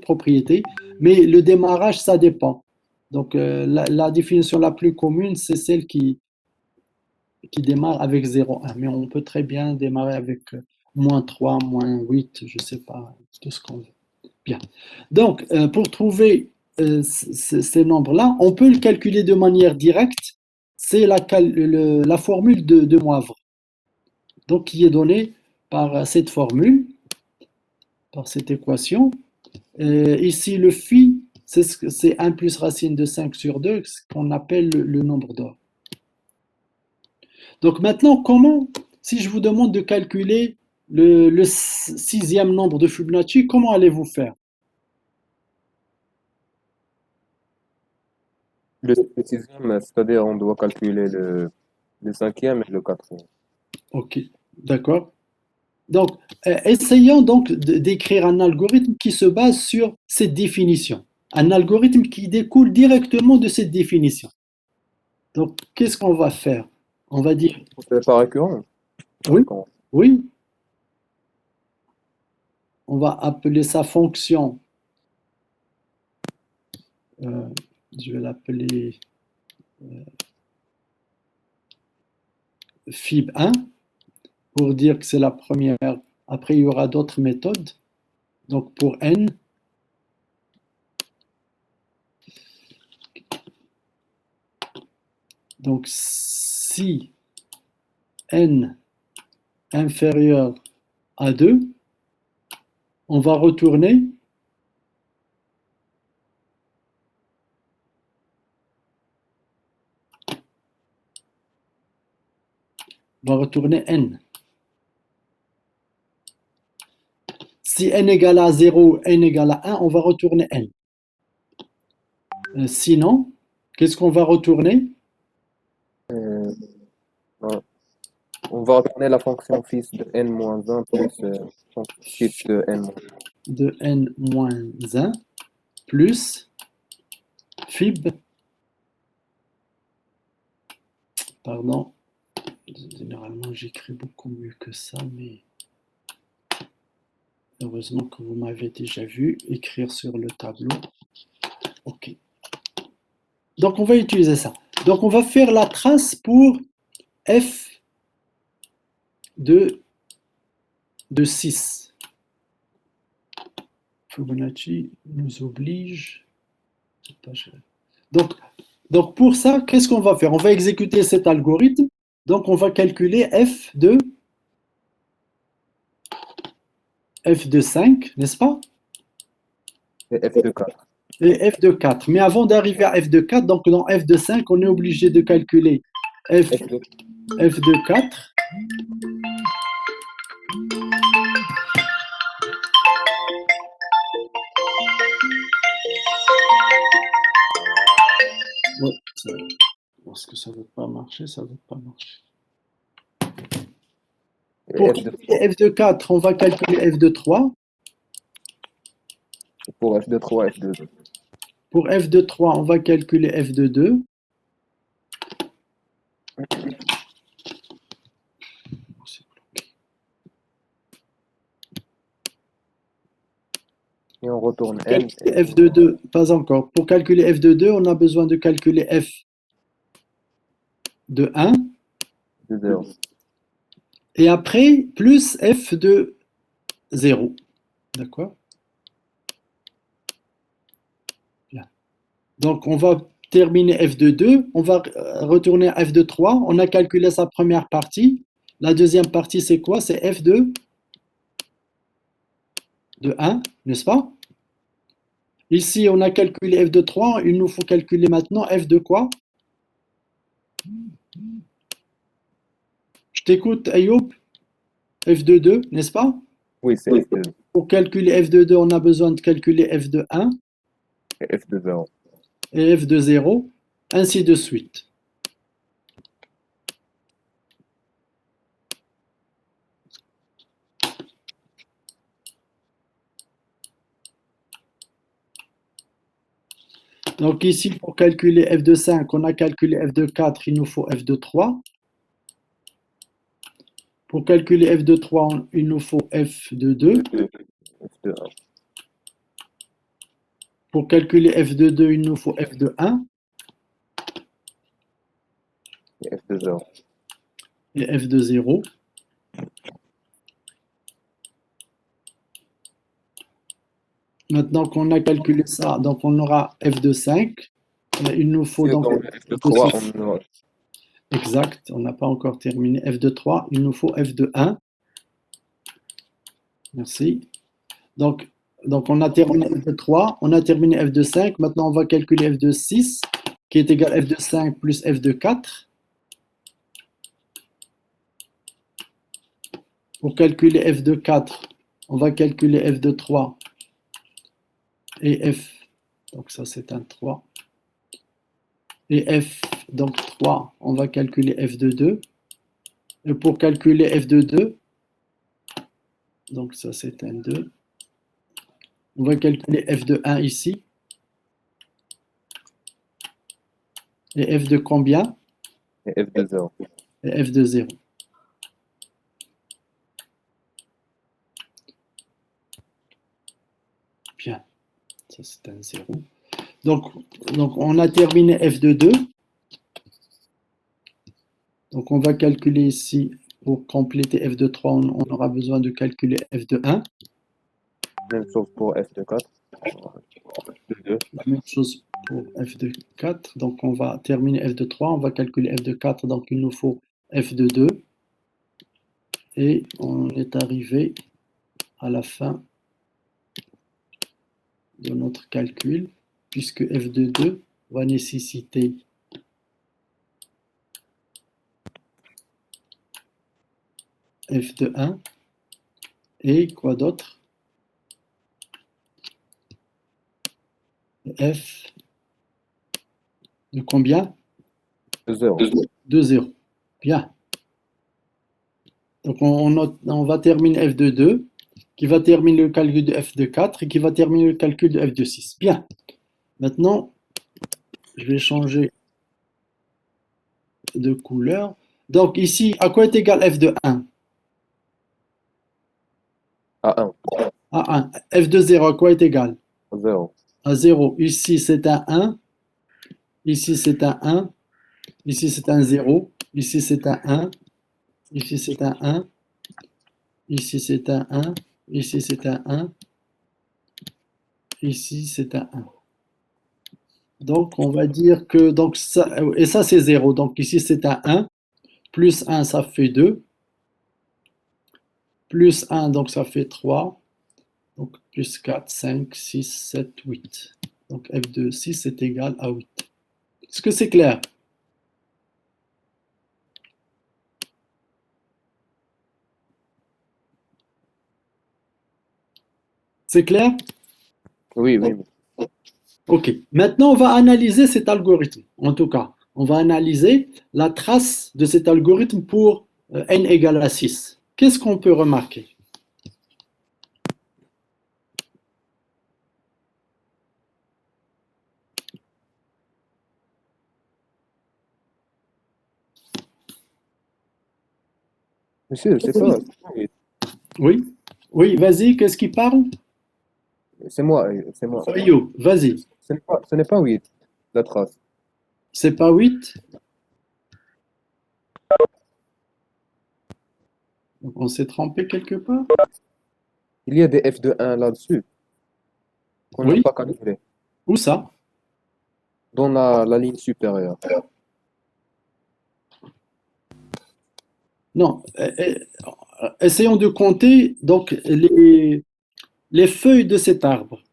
propriété, mais le démarrage, ça dépend. Donc, la définition la plus commune, c'est celle qui démarre avec 0,1. Mais on peut très bien démarrer avec moins 3, moins 8, je ne sais pas, tout ce qu'on veut. Bien. Donc, pour trouver ces nombres-là, on peut le calculer de manière directe. C'est la formule de Moivre. Donc, qui est donnée par cette formule, par cette équation. Ici, le phi, c'est 1 plus racine de 5 sur 2, ce qu'on appelle le nombre d'or. Donc maintenant, si je vous demande de calculer le sixième nombre de Fibonacci, comment allez-vous faire? Le sixième, c'est-à-dire on doit calculer le cinquième et le quatrième. Ok, d'accord. Donc, essayons donc d'écrire un algorithme qui se base sur cette définition. Un algorithme qui découle directement de cette définition. Donc, qu'est-ce qu'on va faire? On va dire, C'est pas récurrent. oui, oui, on va appeler sa fonction, je vais l'appeler fib1 pour dire que c'est la première. Après, il y aura d'autres méthodes. Donc, pour n, donc si n inférieur à 2, on va retourner n. Si n égale à 0, n égale à 1, on va retourner n. Sinon, qu'est-ce qu'on va retourner? On va retourner la fonction fils de n-1 plus fils de n-1. De n-1 plus fib, pardon, généralement j'écris beaucoup mieux que ça, mais heureusement que vous m'avez déjà vu écrire sur le tableau. Ok. Donc on va utiliser ça. Donc on va faire la trace pour f de 6. Fibonacci nous oblige. Donc pour ça, qu'est-ce qu'on va faire? On va exécuter cet algorithme. Donc on va calculer f de 5, n'est-ce pas? Et f de 4. Et f de 4. Mais avant d'arriver à f de 4, donc dans f de 5, on est obligé de calculer f de 4. Ouais, parce que ça ne veut pas marcher, ça ne veut pas marcher. Pour f de 4, on va calculer f de 3. Pour f de 3, f de 2. Pour f de 3, on va calculer f de 2. Et on retourne Pour n. calculer f de 2, pas encore. Pour calculer f de 2, on a besoin de calculer f de 1 de 0. et après plus f de 0. D'accord? Bien. Donc, on va terminer f de 2, on va retourner à f de 3. On a calculé sa première partie. La deuxième partie, c'est quoi? C'est f de 1, n'est-ce pas? Ici, on a calculé f de 3. Il nous faut calculer maintenant f de quoi? Je t'écoute, Ayoub. F de 2, n'est-ce pas? Oui, c'est f de, Pour calculer f de 2, on a besoin de calculer f de 1 f de 0. et f de 0, ainsi de suite. Donc ici, pour calculer f de 5, on a calculé f de 4, il nous faut f de 3. Pour calculer f de 3, il nous faut f de 2. F de 1. Pour calculer f de 2, il nous faut f de 1 Et f de 0. et f de 0. Maintenant qu'on a calculé ça, donc on aura f de 5. Il nous faut Et donc dans f de 3, on aura exact, on n'a pas encore terminé f de 3, il nous faut f de 1. Merci. Donc on a terminé f de 3, on a terminé f de 5. Maintenant, on va calculer f de 6, qui est égal à f de 5 plus f de 4. Pour calculer f de 4, on va calculer f de 3 et f. Donc ça, c'est un 3. Et f, donc 3, on va calculer f de 2. Et pour calculer f de 2, donc ça, c'est un 2. On va calculer f de 1 ici. Et f de combien? et f de 0. Et f de 0. Bien, ça c'est un 0. Donc on a terminé f de 2. Donc on va calculer ici, pour compléter f de 3, on aura besoin de calculer f de 1. Même chose pour f de 4. De 2. La même chose pour f de 4. Donc on va terminer f de 3, on va calculer f de 4, donc il nous faut f de 2. Et on est arrivé à la fin de notre calcul, puisque f de 2 va nécessiter f de 1 et quoi d'autre? F de combien? De 0. De 0. Bien. Donc on va terminer f de 2, qui va terminer le calcul de f de 4 et qui va terminer le calcul de f de 6. Bien. Maintenant, je vais changer de couleur. Donc ici, à quoi est égal f de 1? À 1. À 1. F de 0, à quoi est égal? À 0. À 0. Ici, c'est un 1. Ici, c'est un 1. Ici, c'est un 0. Ici, c'est un 1. Ici, c'est un 1. Ici, c'est un 1. Ici, c'est un 1. Ici, c'est un 1. Donc, on va dire que donc ça, et ça, c'est 0. Donc, ici, c'est un 1. Plus 1, ça fait 2. Plus 1, donc ça fait 3. Donc, plus 4, 5, 6, 7, 8. Donc, f de 6 est égal à 8. Est-ce que c'est clair? C'est clair? Oui, oui. Ok. Maintenant, on va analyser cet algorithme. En tout cas, on va analyser la trace de cet algorithme pour n égale à 6. Qu'est-ce qu'on peut remarquer? Monsieur, c'est pas 8. Oui, oui, vas-y, qu'est-ce qui parle? C'est moi, c'est moi. Fayou, vas-y. Ce n'est pas 8, la trace. C'est pas 8? Donc on s'est trompé quelque part? Il y a des f de 1 là-dessus qu'on n'a Oui, pas calculé. où ça? Dans la ligne supérieure. Non, essayons de compter donc les feuilles de cet arbre.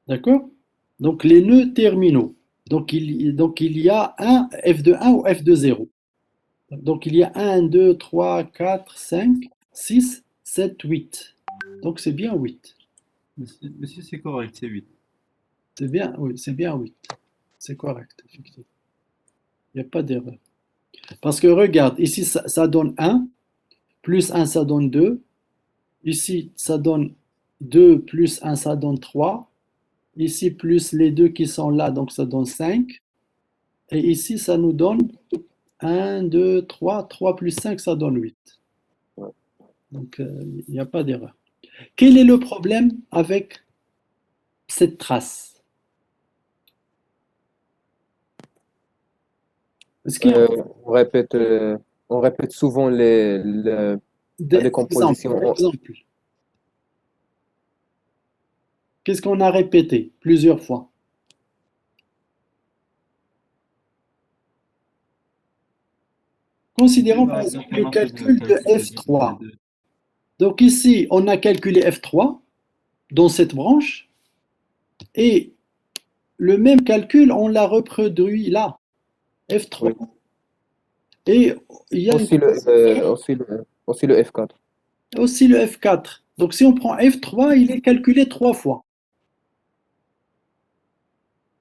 D'accord? Donc les nœuds terminaux. Donc il y a un f de 1 ou f de 0. Donc il y a 1, 2, 3, 4, 5, 6, 7, 8. Donc c'est bien 8. Monsieur, c'est correct, c'est 8. C'est bien, oui, c'est bien 8. C'est correct, effectivement. Il n'y a pas d'erreur. Parce que regarde, ici ça donne 1, plus 1 ça donne 2. Ici ça donne 2 plus 1 ça donne 3. Ici plus les deux qui sont là, donc ça donne 5. Et ici ça nous donne 1, 2, 3. 3 plus 5 ça donne 8. Ouais. Donc il n'y a pas d'erreur. Quel est le problème avec cette trace? Est-ce qu'il y a Euh, on répète, euh, on répète souvent la des décomposition. exemples? Qu'est-ce qu'on a répété plusieurs fois? Considérons par exemple le calcul de F3. Donc ici, on a calculé F3 dans cette branche et le même calcul, on l'a reproduit là, F3. Oui. Et il y a Aussi le F4. aussi le F4. Donc si on prend F3, il est calculé 3 fois.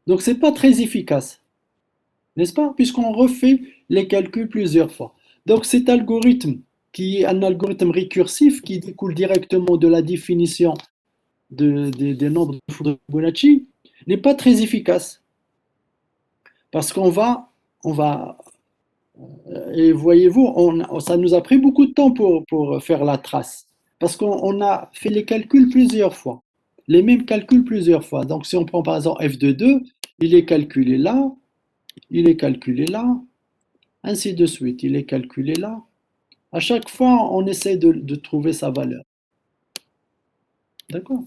Donc c'est pas très efficace, n'est-ce pas? Puisqu'on refait les calculs plusieurs fois. Donc cet algorithme, qui est un algorithme récursif qui découle directement de la définition des nombres de Fibonacci, n'est pas très efficace. Parce on va, et voyez-vous, ça nous a pris beaucoup de temps pour faire la trace. Parce qu'on a fait les calculs plusieurs fois, les mêmes calculs plusieurs fois. Donc si on prend par exemple f de 2, il est calculé là, il est calculé là, ainsi de suite, il est calculé là. À chaque fois, on essaie de trouver sa valeur. D'accord?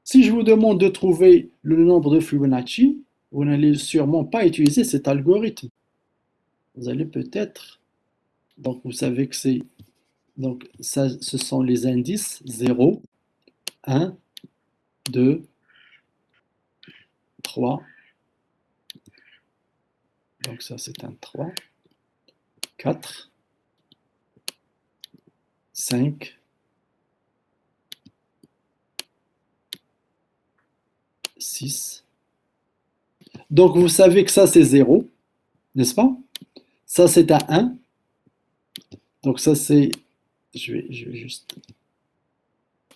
Si je vous demande de trouver le nombre de Fibonacci, vous n'allez sûrement pas utiliser cet algorithme. Vous allez peut-être, donc vous savez que c'est, donc ça, ce sont les indices 0, 1, 2, 3, donc ça c'est un 3, 4, 5, 6. Donc vous savez que ça c'est 0, n'est-ce pas? Ça c'est un 1. Donc ça c'est, je vais juste,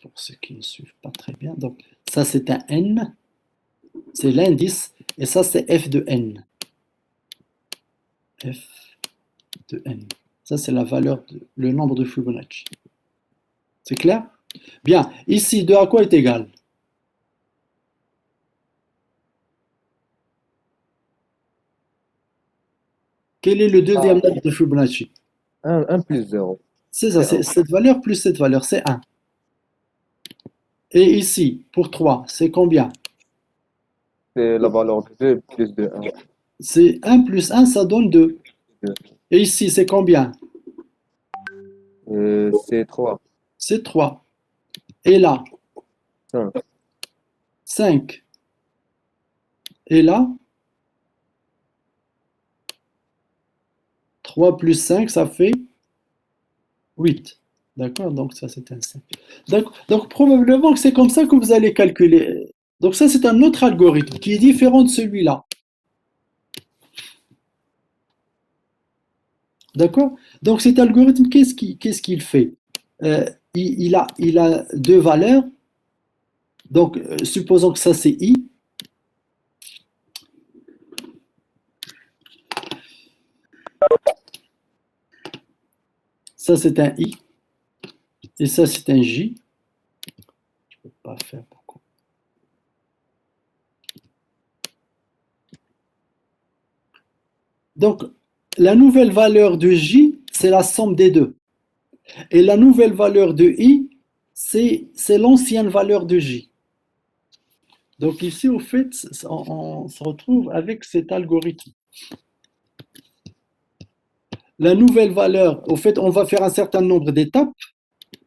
pour ceux qui ne suivent pas très bien, donc ça c'est un n, c'est l'indice, et ça c'est f de n. F de n. Ça c'est la valeur, le nombre de Fibonacci. C'est clair? Bien, ici 2 à quoi est égal? Quel est le deuxième nombre de Fibonacci? 1 plus 0. C'est ça, c'est cette valeur plus cette valeur, c'est 1. Et ici, pour 3, c'est combien? C'est la valeur de 2 plus de 1. C'est 1 plus 1, ça donne 2. Et ici, c'est combien? C'est 3. C'est 3. Et là? 5. 5. Et là? 3 plus 5, ça fait 8. D'accord? Donc ça, c'est un 5. Donc probablement que c'est comme ça que vous allez calculer. Donc ça, c'est un autre algorithme qui est différent de celui-là. D'accord? Donc cet algorithme, qu'est-ce qu'il fait? Il a deux valeurs. Donc supposons que ça c'est I. Ça, c'est un I. Et ça, c'est un J. Je ne peux pas faire beaucoup. Donc, la nouvelle valeur de J, c'est la somme des deux. Et la nouvelle valeur de I, c'est l'ancienne valeur de J. Donc ici, au fait, on se retrouve avec cet algorithme. La nouvelle valeur, au fait, on va faire un certain nombre d'étapes.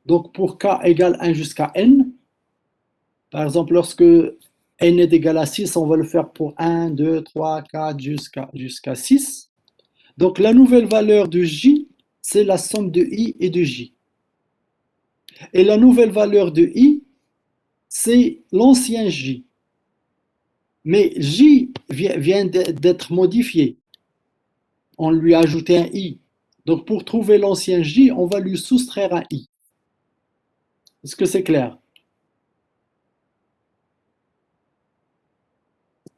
Donc pour k égale 1 jusqu'à n, par exemple, lorsque n est égal à 6, on va le faire pour 1, 2, 3, 4, jusqu'à 6. Donc la nouvelle valeur de j, c'est la somme de i et de j. Et la nouvelle valeur de i, c'est l'ancien j. Mais j vient d'être modifié. On lui a ajouté un i. Donc pour trouver l'ancien j, on va lui soustraire un i. Est-ce que c'est clair?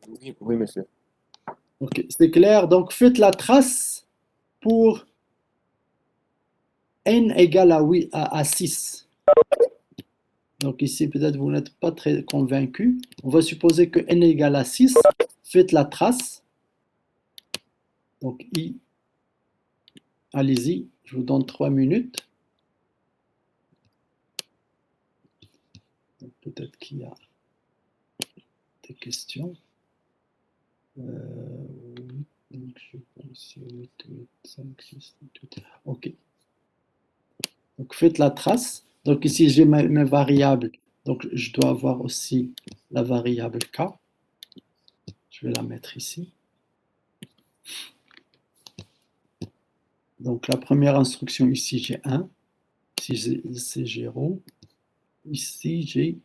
Oui, oui, monsieur. Ok, c'est clair. Donc faites la trace pour n égale à 6. Donc ici, peut-être vous n'êtes pas très convaincu. On va supposer que n égale à 6. Faites la trace. Donc i, allez-y, je vous donne 3 minutes. Peut-être qu'il y a des questions. Oui, donc je pense 8, 8, 5, 6, 8. Ok. Donc faites la trace. Donc ici j'ai mes variables. Donc je dois avoir aussi la variable k. Je vais la mettre ici. Donc la première instruction ici j'ai 1. Ici c'est 0. Ici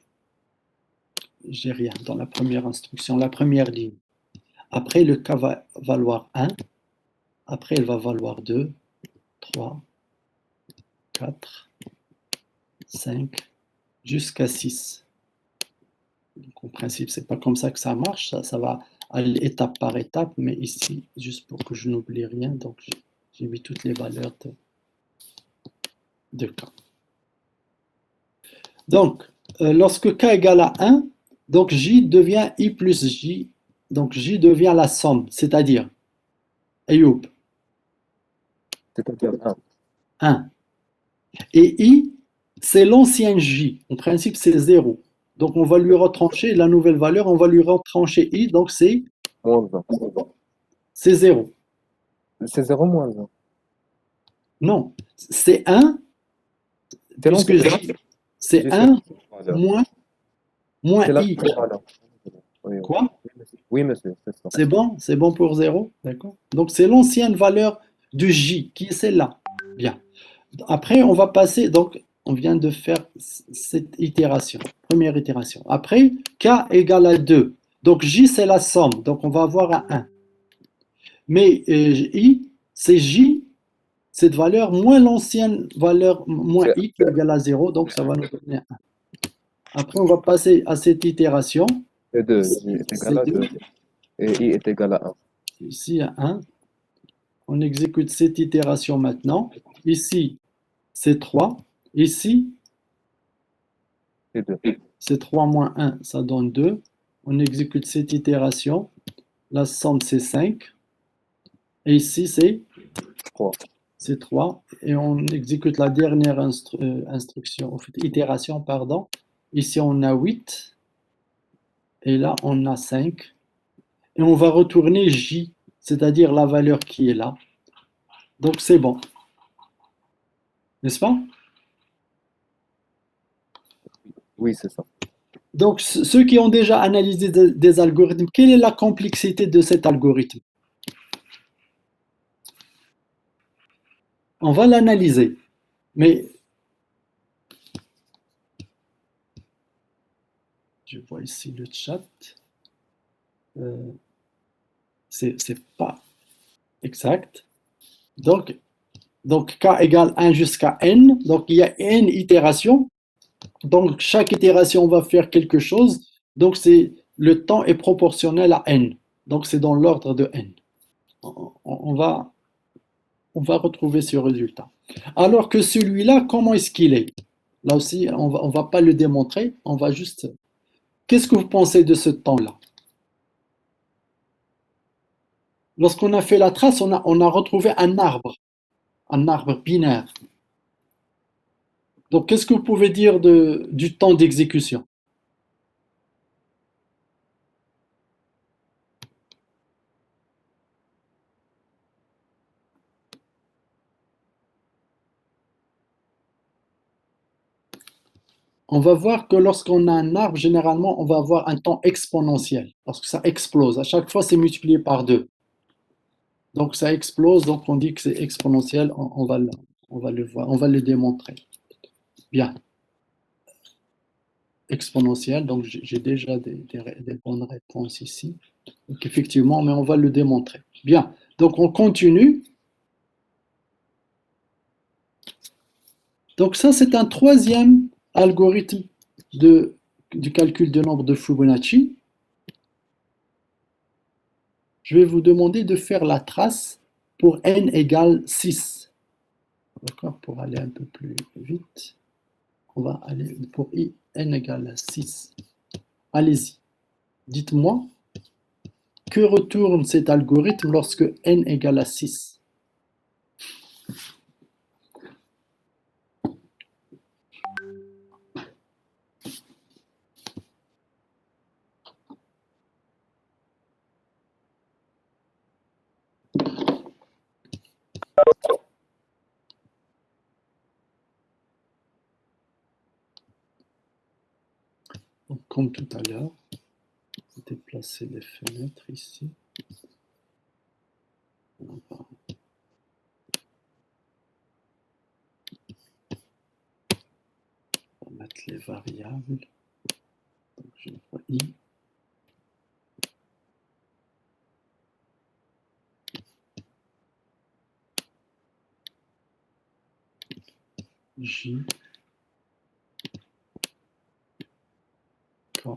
j'ai rien dans la première instruction, la première ligne. Après le k va valoir 1. Après elle va valoir 2, 3, 4, 5, jusqu'à 6. Donc, en principe, c'est pas comme ça que ça marche. Ça va aller étape par étape. Mais ici, juste pour que je n'oublie rien, donc j'ai mis toutes les valeurs de k. Donc, lorsque k égale à 1, donc j devient i plus j. Donc j devient la somme, c'est-à-dire, Ayoub, C'est-à-dire 1. 1. Et i, c'est l'ancien j. En principe, c'est 0. Donc, on va lui retrancher la nouvelle valeur, on va lui retrancher i, donc c'est Moins 1. 0. C'est 0 moins 1. Non, c'est 1, C'est puisque l'ancien. c'est J'ai 1 Voilà. moins C'est la i. voilà. Oui, Quoi? oui, monsieur, c'est ça. C'est bon pour 0, d'accord? Donc, c'est l'ancienne valeur de j, qui est celle-là. Bien. Après, on va passer, donc, on vient de faire cette itération, première itération. Après, k égale à 2. Donc, j, c'est la somme, donc on va avoir un 1. Mais i, c'est j, cette valeur, moins l'ancienne valeur, moins i, qui est égale à 0, donc ça va nous donner 1. Après, on va passer à cette itération. Et 2 est égal à 2. Et i est égal à 1. Ici, il y a 1. On exécute cette itération maintenant. Ici, c'est 3. Ici, Et 2. c'est 3 moins 1, ça donne 2. On exécute cette itération. La somme, c'est 5. Et ici, c'est 3. C'est 3. Et on exécute la dernière itération, pardon. Ici, on a 8. Et là, on a 5. Et on va retourner j, c'est-à-dire la valeur qui est là. Donc, c'est bon. N'est-ce pas? Oui, c'est ça. Donc, ceux qui ont déjà analysé des algorithmes, quelle est la complexité de cet algorithme? On va l'analyser. Mais je vois ici le chat. C'est pas exact. Donc, k égale 1 jusqu'à n. Donc, il y a n itérations. Donc, chaque itération va faire quelque chose. Donc, le temps est proportionnel à n. Donc, c'est dans l'ordre de n. On on va retrouver ce résultat. Alors que celui-là, comment est-ce qu'il est? Là aussi, on va pas le démontrer, on va juste... Qu'est-ce que vous pensez de ce temps-là? Lorsqu'on a fait la trace, on a retrouvé un arbre binaire. Donc, qu'est-ce que vous pouvez dire du temps d'exécution? On va voir que lorsqu'on a un arbre, généralement, on va avoir un temps exponentiel, parce que ça explose. À chaque fois, c'est multiplié par 2. Donc, ça explose, donc on dit que c'est exponentiel, on va le voir, on va le démontrer. Bien. Exponentiel, donc j'ai déjà des bonnes réponses ici. Donc, effectivement, mais on va le démontrer. Bien. Donc, on continue. Donc, ça, c'est un troisième algorithme du calcul de nombre de Fibonacci. Je vais vous demander de faire la trace pour n égale 6. D'accord? Pour aller un peu plus vite, on va aller pour n égale 6. Allez-y. Dites-moi, que retourne cet algorithme lorsque n égale à 6? Donc, comme tout à l'heure, déplacer les fenêtres ici. On va mettre les variables. Donc, je vois I. J. K.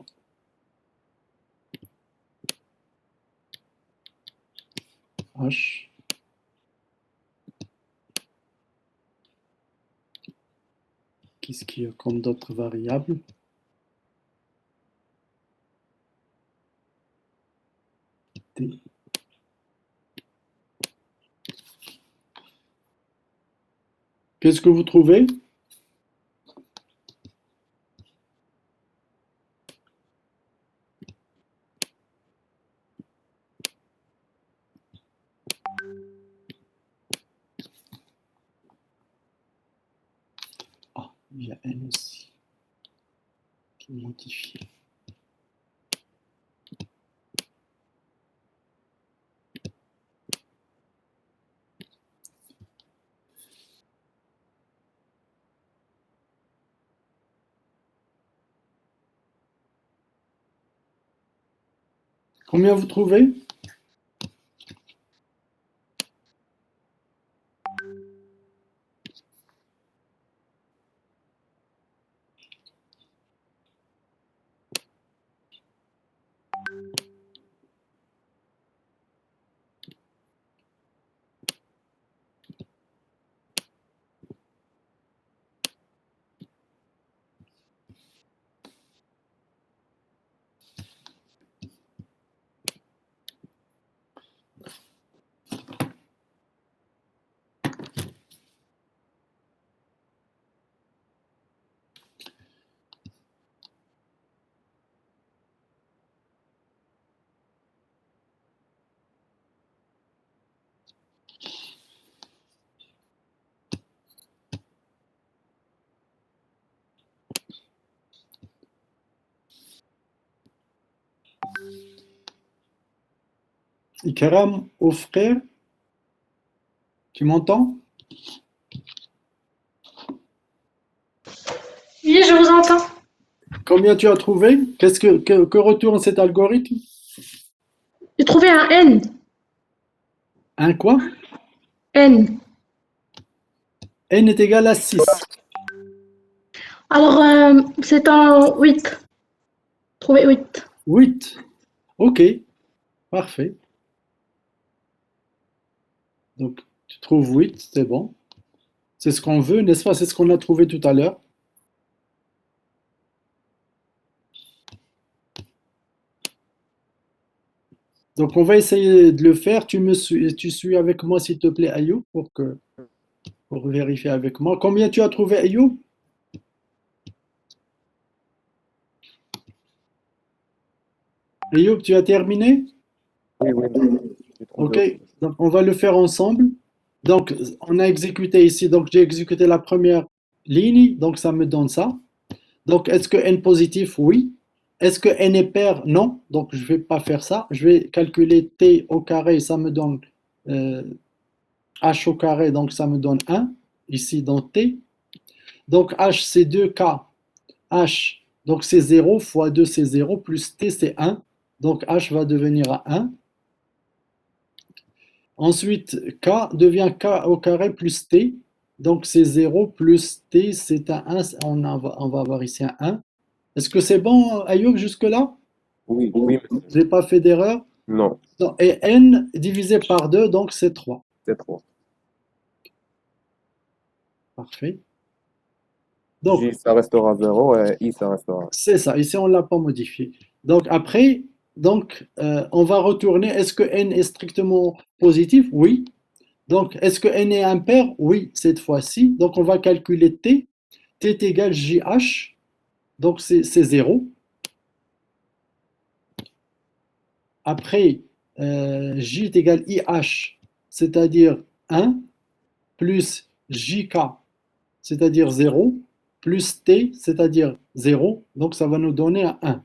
H. Qu'est-ce qu'il y a comme d'autres variables? T. Qu'est-ce que vous trouvez? Ah, il y a N aussi qui est modifié. Combien vous trouvez? Ikram, au frère, tu m'entends? Oui, je vous entends. Combien tu as trouvé? Que retourne cet algorithme? J'ai trouvé un N. Un quoi? N. N est égal à 6. Alors, c'est en 8. Trouvé 8. 8. Ok, parfait. Donc, Tu trouves 8, c'est bon. C'est ce qu'on veut, n'est-ce pas? C'est ce qu'on a trouvé tout à l'heure. Donc, on va essayer de le faire. Tu suis avec moi, s'il te plaît, Ayoub, pour vérifier avec moi. Combien tu as trouvé, Ayoub? Ayoub, tu as terminé? Oui, oui, j'ai trouvé. OK. Donc, on va le faire ensemble. Donc, on a exécuté ici. Donc, j'ai exécuté la première ligne. Donc, ça me donne ça. Donc, est-ce que n positif? Oui. Est-ce que n est pair? Non. Donc, je ne vais pas faire ça. Je vais calculer t au carré. Ça me donne h au carré. Donc, ça me donne 1 ici dans t. Donc, h, c'est 2k. H, donc c'est 0 fois 2, c'est 0, plus t, c'est 1. Donc, h va devenir à 1. Ensuite, k devient k au carré plus t. Donc, c'est 0 plus t, c'est un 1. On va avoir ici un 1. Est-ce que c'est bon, Ayoub, jusque-là? Oui, oui, Je monsieur. n'ai pas fait d'erreur? Non, Non. Et n divisé par 2, donc c'est 3. c'est 3. Parfait. Donc, J, ça restera 0 et I, ça restera. c'est ça. Ici, on ne l'a pas modifié. Donc, après, on va retourner. Est-ce que n est strictement positif? Oui. Donc, est-ce que n est impair? Oui, cette fois-ci. Donc, on va calculer t. T est égal JH. Donc, c'est 0. Après, J est égal IH, c'est-à-dire 1, plus JK, c'est-à-dire 0, plus T, c'est-à-dire 0. Donc, ça va nous donner un 1.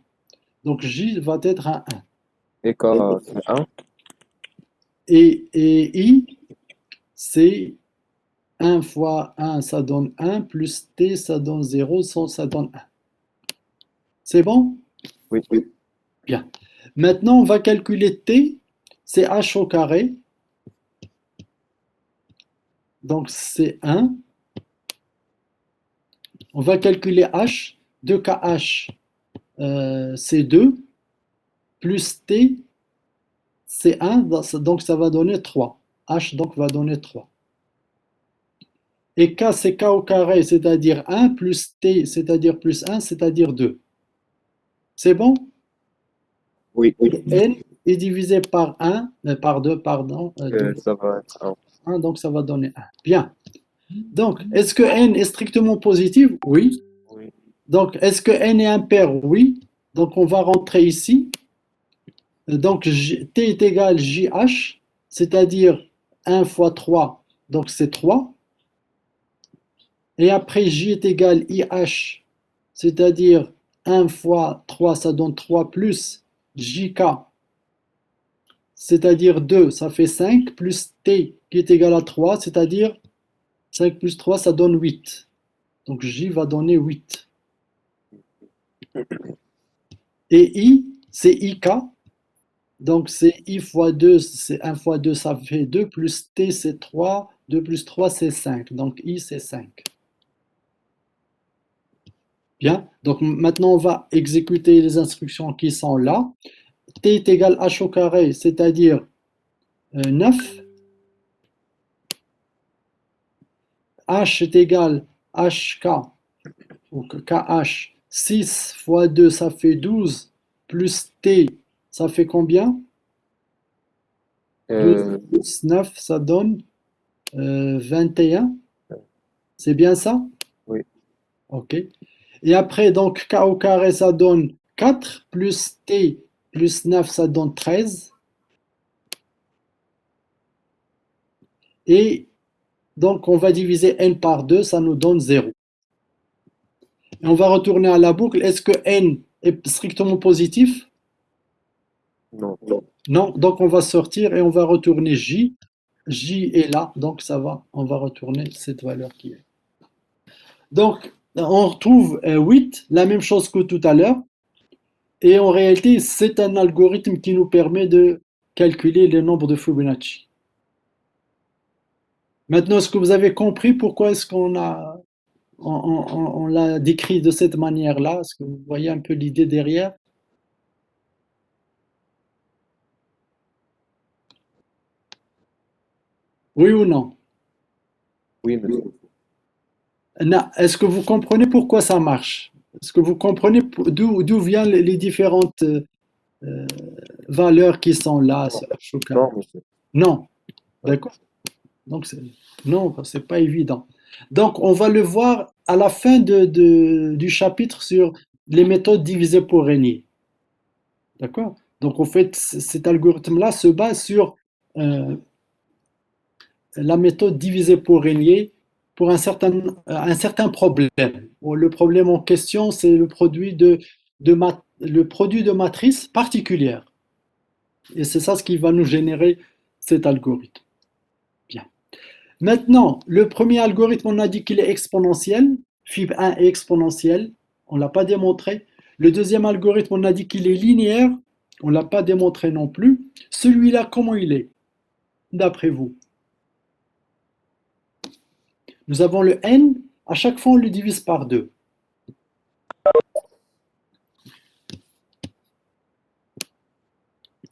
Donc, J va être un 1. Et K, c'est 1. Et I, c'est 1 fois 1, ça donne 1, plus T, ça donne 0, ça donne 1. C'est bon? Oui, oui. Bien. Maintenant, on va calculer T, c'est H au carré. Donc, c'est 1. On va calculer H. 2KH, c'est 2. Plus T, c'est 1. Donc, ça va donner 3. H, donc, va donner 3. Et K, c'est K au carré, c'est-à-dire 1, plus T, c'est-à-dire plus 1, c'est-à-dire 2. C'est bon? Oui, oui. N est divisé par 1, par 2, pardon. Ça va être 1. 1, donc ça va donner 1. Bien. Donc, est-ce que n est strictement positif? Oui. Oui. Donc, est-ce que n est impair? Oui. Donc, on va rentrer ici. Donc, t est égal JH, c'est-à-dire 1 fois 3, donc c'est 3. Et après, J est égal IH, c'est-à-dire 1 fois 3, ça donne 3, plus JK, c'est-à-dire 2, ça fait 5, plus T qui est égal à 3, c'est-à-dire 5 plus 3, ça donne 8. Donc J va donner 8. Et I, c'est IK. Donc c'est I fois 2, c'est 1 fois 2, ça fait 2, plus T, c'est 3. 2 plus 3, c'est 5. Donc I, c'est 5. Bien. Donc maintenant, on va exécuter les instructions qui sont là. T est égal H au carré, c'est-à-dire 9. H est égal HK, ou KH. 6 fois 2, ça fait 12. Plus T, ça fait combien? 12 plus 9, ça donne 21. C'est bien ça? Oui. OK. Et après, donc, K au carré, ça donne 4, plus T plus 9, ça donne 13. Et donc, on va diviser n par 2, ça nous donne 0. Et on va retourner à la boucle. Est-ce que n est strictement positif? Non. Non. Donc, on va sortir et on va retourner J. J est là, donc ça va. On va retourner cette valeur qui est. Donc, on retrouve 8, la même chose que tout à l'heure. Et en réalité, c'est un algorithme qui nous permet de calculer les nombres de Fibonacci. Maintenant, est-ce que vous avez compris pourquoi est-ce on l'a décrit de cette manière-là? Est-ce que vous voyez un peu l'idée derrière? Oui ou non? Oui, monsieur. Non, est-ce que vous comprenez pourquoi ça marche? Est-ce que vous comprenez d'où viennent les différentes euh, valeurs qui sont là, Non, Chouka? non, monsieur. Non, Non. d'accord? Donc, non, c'est pas évident. Donc, on va le voir à la fin du chapitre sur les méthodes divisées pour régner. D'accord? Donc, en fait, cet algorithme-là se base sur euh, la méthode divisée pour régner pour un certain problème. Bon, le problème en question, c'est le produit de matrice particulière. Et c'est ça ce qui va nous générer cet algorithme. Bien. Maintenant, le premier algorithme, on a dit qu'il est exponentiel. Fib1 est exponentiel. On ne l'a pas démontré. Le deuxième algorithme, on a dit qu'il est linéaire. On ne l'a pas démontré non plus. Celui-là, comment il est, d'après vous? Nous avons le n. À chaque fois, on le divise par 2.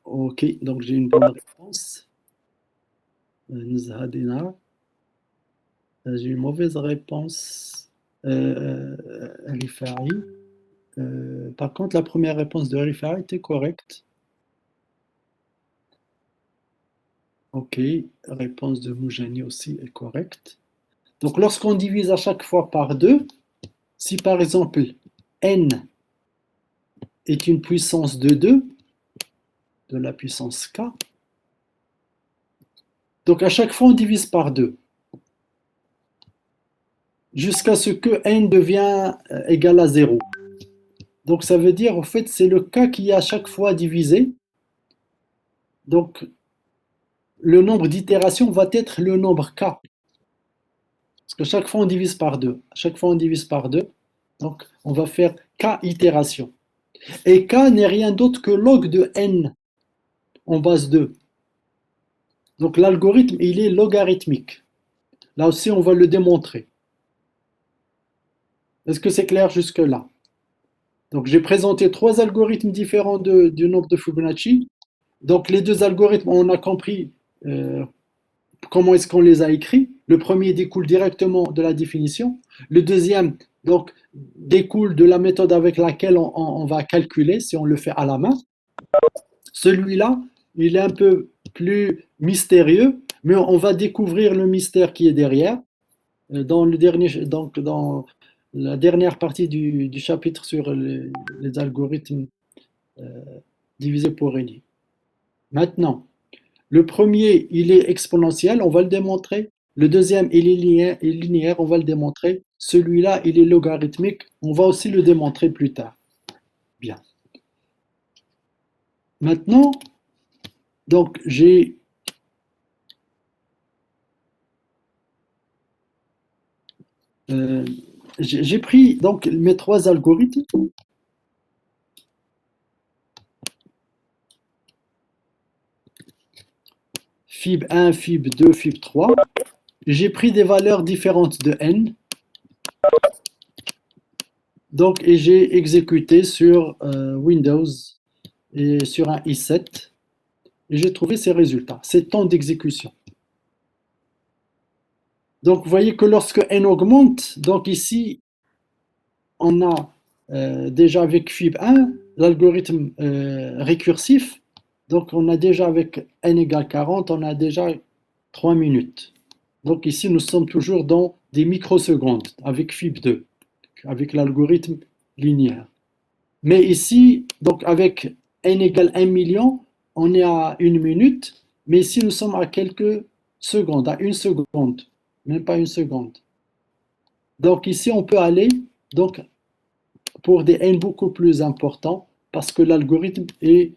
Ok, donc j'ai une bonne réponse. Nzhadina. J'ai une mauvaise réponse. Rifai. Par contre, la première réponse de Rifai était correcte. Ok, réponse de Moujani aussi est correcte. Donc, lorsqu'on divise à chaque fois par 2, si par exemple n est une puissance de 2, de la puissance k, donc à chaque fois on divise par 2, jusqu'à ce que n devient égal à 0. Donc ça veut dire, en fait, c'est le k qui est à chaque fois divisé. Donc, le nombre d'itérations va être le nombre k. Parce que chaque fois on divise par 2. À chaque fois on divise par 2. Donc, on va faire k itérations. Et k n'est rien d'autre que log de n en base 2. Donc l'algorithme, il est logarithmique. Là aussi, on va le démontrer. Est-ce que c'est clair jusque-là? Donc j'ai présenté 3 algorithmes différents du nombre de Fibonacci. Donc les 2 algorithmes, on a compris comment est-ce qu'on les a écrits. Le premier découle directement de la définition. Le deuxième, donc, découle de la méthode avec laquelle on va calculer, si on le fait à la main. Celui-là, il est un peu plus mystérieux, mais on va découvrir le mystère qui est derrière dans dans la dernière partie du chapitre sur les algorithmes divisés pour régner. Maintenant, le premier, il est exponentiel, on va le démontrer. Le deuxième, il est linéaire, on va le démontrer. Celui-là, il est logarithmique, on va aussi le démontrer plus tard. Bien. Maintenant, donc j'ai pris donc mes 3 algorithmes. Fib1, Fib2, Fib3. J'ai pris des valeurs différentes de n. Donc, et j'ai exécuté sur Windows et sur un i7. Et j'ai trouvé ces résultats, ces temps d'exécution. Donc, vous voyez que lorsque n augmente, donc ici, on a déjà avec Fib1 l'algorithme récursif. Donc, on a déjà avec n égale 40, on a déjà 3 minutes. Donc ici, nous sommes toujours dans des microsecondes avec Fib2, avec l'algorithme linéaire. Mais ici, donc avec n égale 1 million, on est à 1 minute, mais ici, nous sommes à quelques secondes, à 1 seconde, même pas 1 seconde. Donc ici, on peut aller donc, pour des n beaucoup plus importants parce que l'algorithme est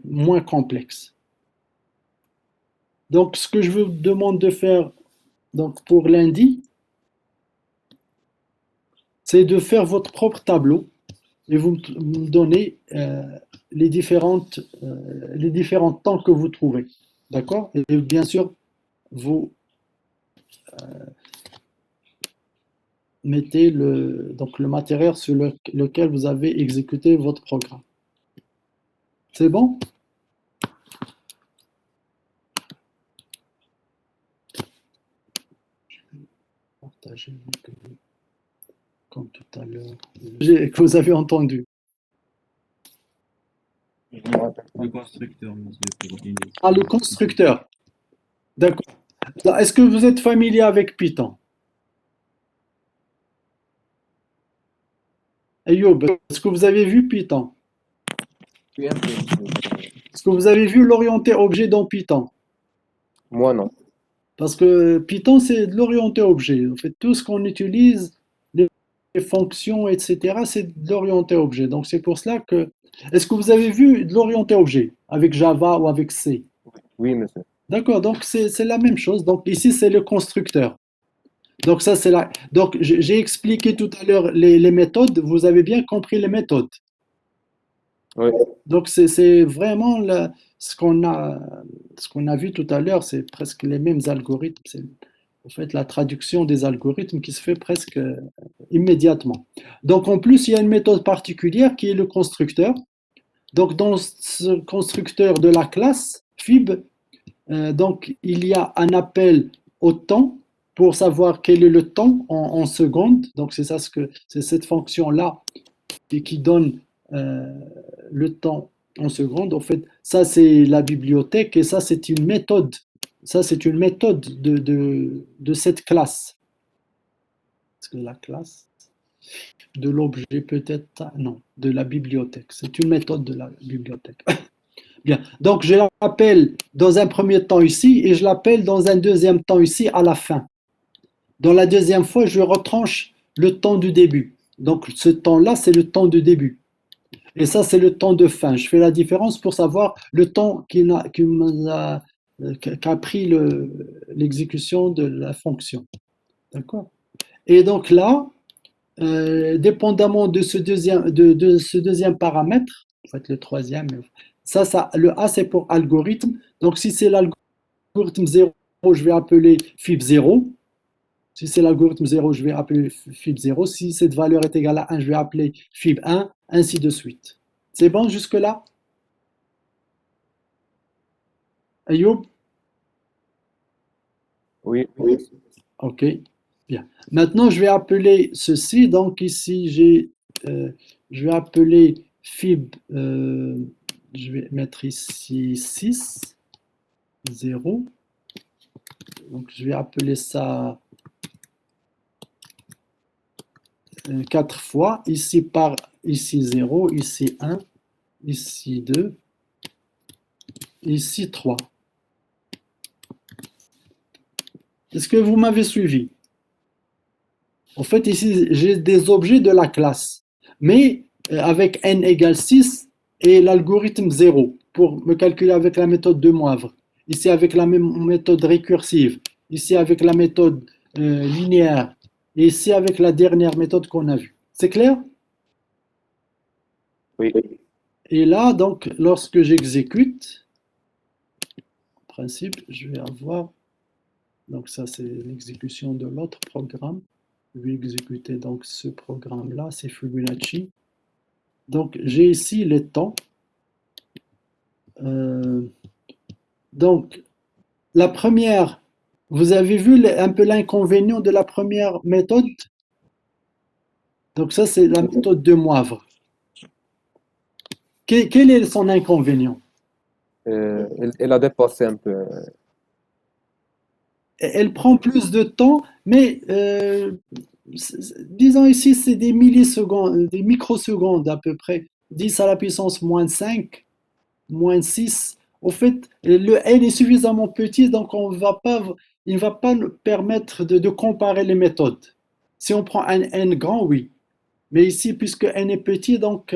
moins complexe. Donc, ce que je vous demande de faire donc, pour lundi, c'est de faire votre propre tableau et vous me donnez les différents temps que vous trouvez. D'accord? Et bien sûr, vous mettez donc le matériel sur lequel vous avez exécuté votre programme. C'est bon? partager, comme tout à l'heure, que vous avez entendu. Le constructeur, monsieur, pour Linux. Ah, le constructeur. D'accord. Est-ce que vous êtes familier avec Python? Ayoub, est-ce que vous avez vu Python? Oui, un peu. Est-ce que vous avez vu l'orienté objet dans Python? Moi, non. Parce que Python, c'est de l'orienté objet. En fait, tout ce qu'on utilise, les fonctions, etc., c'est de l'orienté objet. Donc, c'est pour cela que... Est-ce que vous avez vu de l'orienté objet avec Java ou avec C? Oui, monsieur. D'accord, donc c'est la même chose. Donc, ici, c'est le constructeur. Donc, ça, c'est la... Donc, j'ai expliqué tout à l'heure les méthodes. Vous avez bien compris les méthodes. Oui. Donc, c'est vraiment ce qu'on a vu tout à l'heure, c'est presque les mêmes algorithmes. C'est en fait la traduction des algorithmes qui se fait presque immédiatement. Donc, en plus, il y a une méthode particulière qui est le constructeur. Donc, dans ce constructeur de la classe fib, donc, il y a un appel au temps pour savoir quel est le temps en secondes. Donc, c'est ça c'est cette fonction-là qui donne le temps en secondes. En fait, ça c'est la bibliothèque et ça c'est une méthode. Ça c'est une méthode de cette classe. Est-ce que la classe de l'objet peut-être? Non, de la bibliothèque. C'est une méthode de la bibliothèque. Bien, donc je l'appelle dans un premier temps ici et je l'appelle dans un deuxième temps ici à la fin. Dans la deuxième fois, je retranche le temps du début. Donc ce temps-là, c'est le temps de début. Et ça, c'est le temps de fin. Je fais la différence pour savoir le temps qu'a pris l'exécution de la fonction. D'accord? Et donc là, dépendamment de ce deuxième paramètre, en fait le troisième, le A c'est pour algorithme. Donc si c'est l'algorithme 0, je vais appeler fib 0. Si c'est l'algorithme 0, je vais appeler fib 0. Si cette valeur est égale à 1, je vais appeler fib 1, ainsi de suite. C'est bon jusque-là? Ayoub? Oui. Ok, bien. Maintenant, je vais appeler ceci. Donc ici, je vais appeler fib, je vais mettre ici 6, 0. Donc je vais appeler ça 4 fois. Ici 0, ici 1, ici 2, ici 3. Est-ce que vous m'avez suivi? En fait, ici, j'ai des objets de la classe, mais avec n égale 6 et l'algorithme 0 pour me calculer avec la méthode de Moivre. Ici, avec la même méthode récursive. Ici, avec la méthode linéaire. Et ici, avec la dernière méthode qu'on a vue. C'est clair? Oui. Et là, donc, lorsque j'exécute, en principe, je vais avoir... Donc ça, c'est l'exécution de l'autre programme. Je vais exécuter donc ce programme-là, c'est Fibonacci. Donc j'ai ici les temps. Donc la première, vous avez vu un peu l'inconvénient de la première méthode. Donc ça, c'est la méthode de Moivre. Quel est son inconvénient? Elle a dépassé un peu. Elle prend plus de temps, mais disons ici, c'est des millisecondes, des microsecondes à peu près. 10 à la puissance moins 5, moins 6. Au fait, le n est suffisamment petit, donc il ne va pas nous permettre de comparer les méthodes. Si on prend un n grand, oui. Mais ici, puisque n est petit, donc...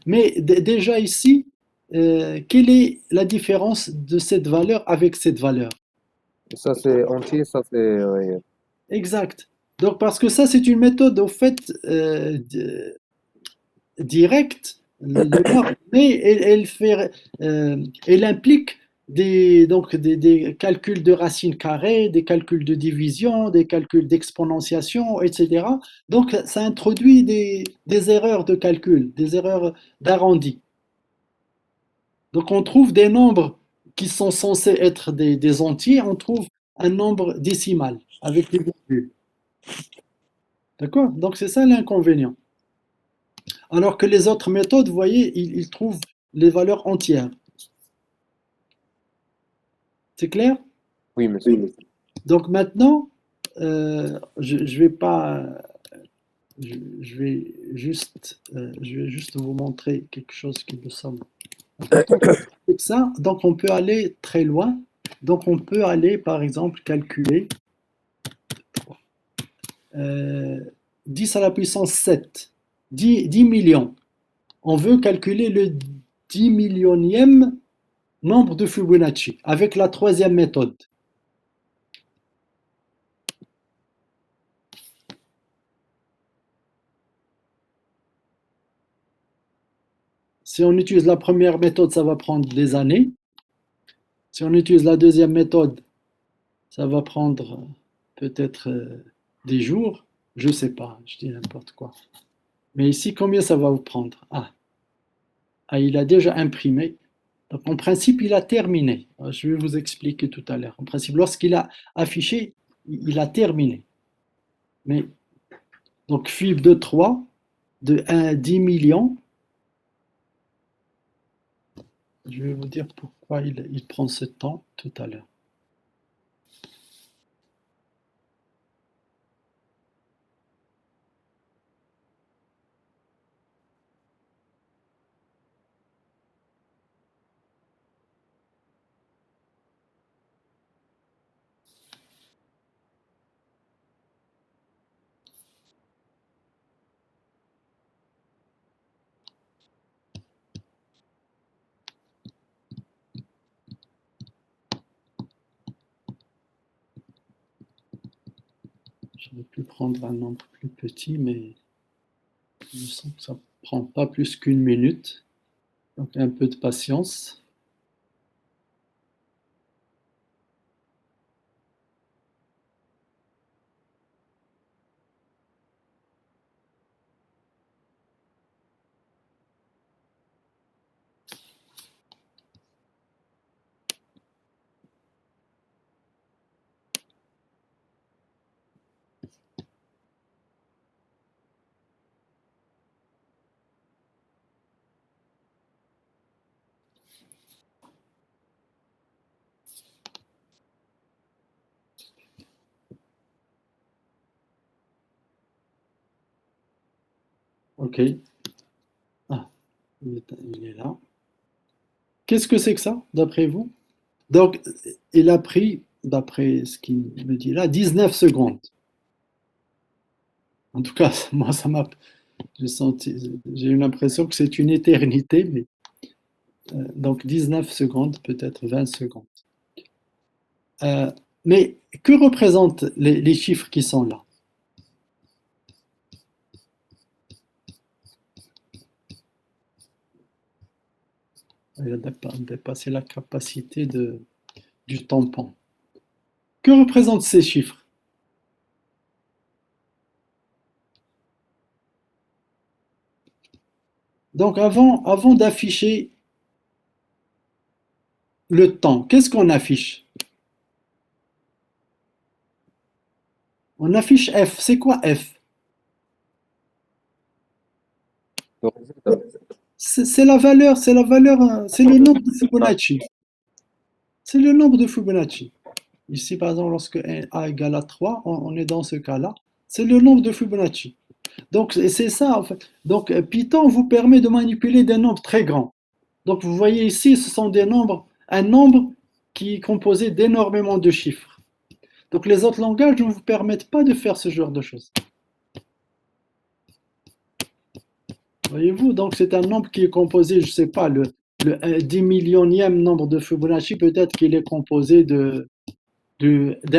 mais déjà ici, quelle est la différence de cette valeur avec cette valeur? Ça, c'est entier, ça, c'est réel. Exact. Donc, parce que ça, c'est une méthode, au fait, directe, mais elle implique donc des calculs de racines carrées, des calculs de division, des calculs d'exponentiation, etc. Donc, ça introduit des erreurs de calcul, des erreurs d'arrondi. Donc, on trouve des nombres qui sont censés être des entiers, on trouve un nombre décimal avec des virgules. D'accord? Donc c'est ça l'inconvénient. Alors que les autres méthodes, vous voyez, ils trouvent les valeurs entières. C'est clair? Oui, monsieur. Donc maintenant, je vais pas, je vais juste vous montrer quelque chose qui me semble important. Avec ça, donc on peut aller très loin. Donc on peut aller, par exemple, calculer 10 à la puissance 7, 10 millions. On veut calculer le 10 millionième nombre de Fibonacci avec la troisième méthode. Si on utilise la première méthode, ça va prendre des années. Si on utilise la deuxième méthode, ça va prendre peut-être des jours. Je ne sais pas, je dis n'importe quoi. Mais ici, combien ça va vous prendre? Il a déjà imprimé. Donc, en principe, il a terminé. Je vais vous expliquer tout à l'heure. En principe, lorsqu'il a affiché, il a terminé. Mais, donc, fib de 3, de 10 millions. Je vais vous dire pourquoi il prend ce temps tout à l'heure. J'aurais pu prendre un nombre plus petit, mais je sens que ça ne prend pas plus qu'une minute. Donc un peu de patience. OK. Il est là. Qu'est-ce que c'est que ça, d'après vous? Donc, il a pris, d'après ce qu'il me dit là, 19 secondes. En tout cas, moi, j'ai eu l'impression que c'est une éternité, mais donc 19 secondes, peut-être 20 secondes. Euh, mais que représentent les chiffres qui sont là? Il a dépassé la capacité du tampon. Que représentent ces chiffres? Donc avant d'afficher le temps, qu'est-ce qu'on affiche? On affiche F. C'est quoi F? Le résultat. C'est la valeur, c'est le nombre de Fibonacci. C'est le nombre de Fibonacci. Ici, par exemple, lorsque A égale à 3, on est dans ce cas-là. C'est le nombre de Fibonacci. Donc, c'est ça, en fait. Donc, Python vous permet de manipuler des nombres très grands. Donc, vous voyez ici, ce sont un nombre qui est composé d'énormément de chiffres. Donc, les autres langages ne vous permettent pas de faire ce genre de choses. Voyez-vous, donc c'est un nombre qui est composé, je ne sais pas, le 10 millionième nombre de Fibonacci, peut-être qu'il est composé d'un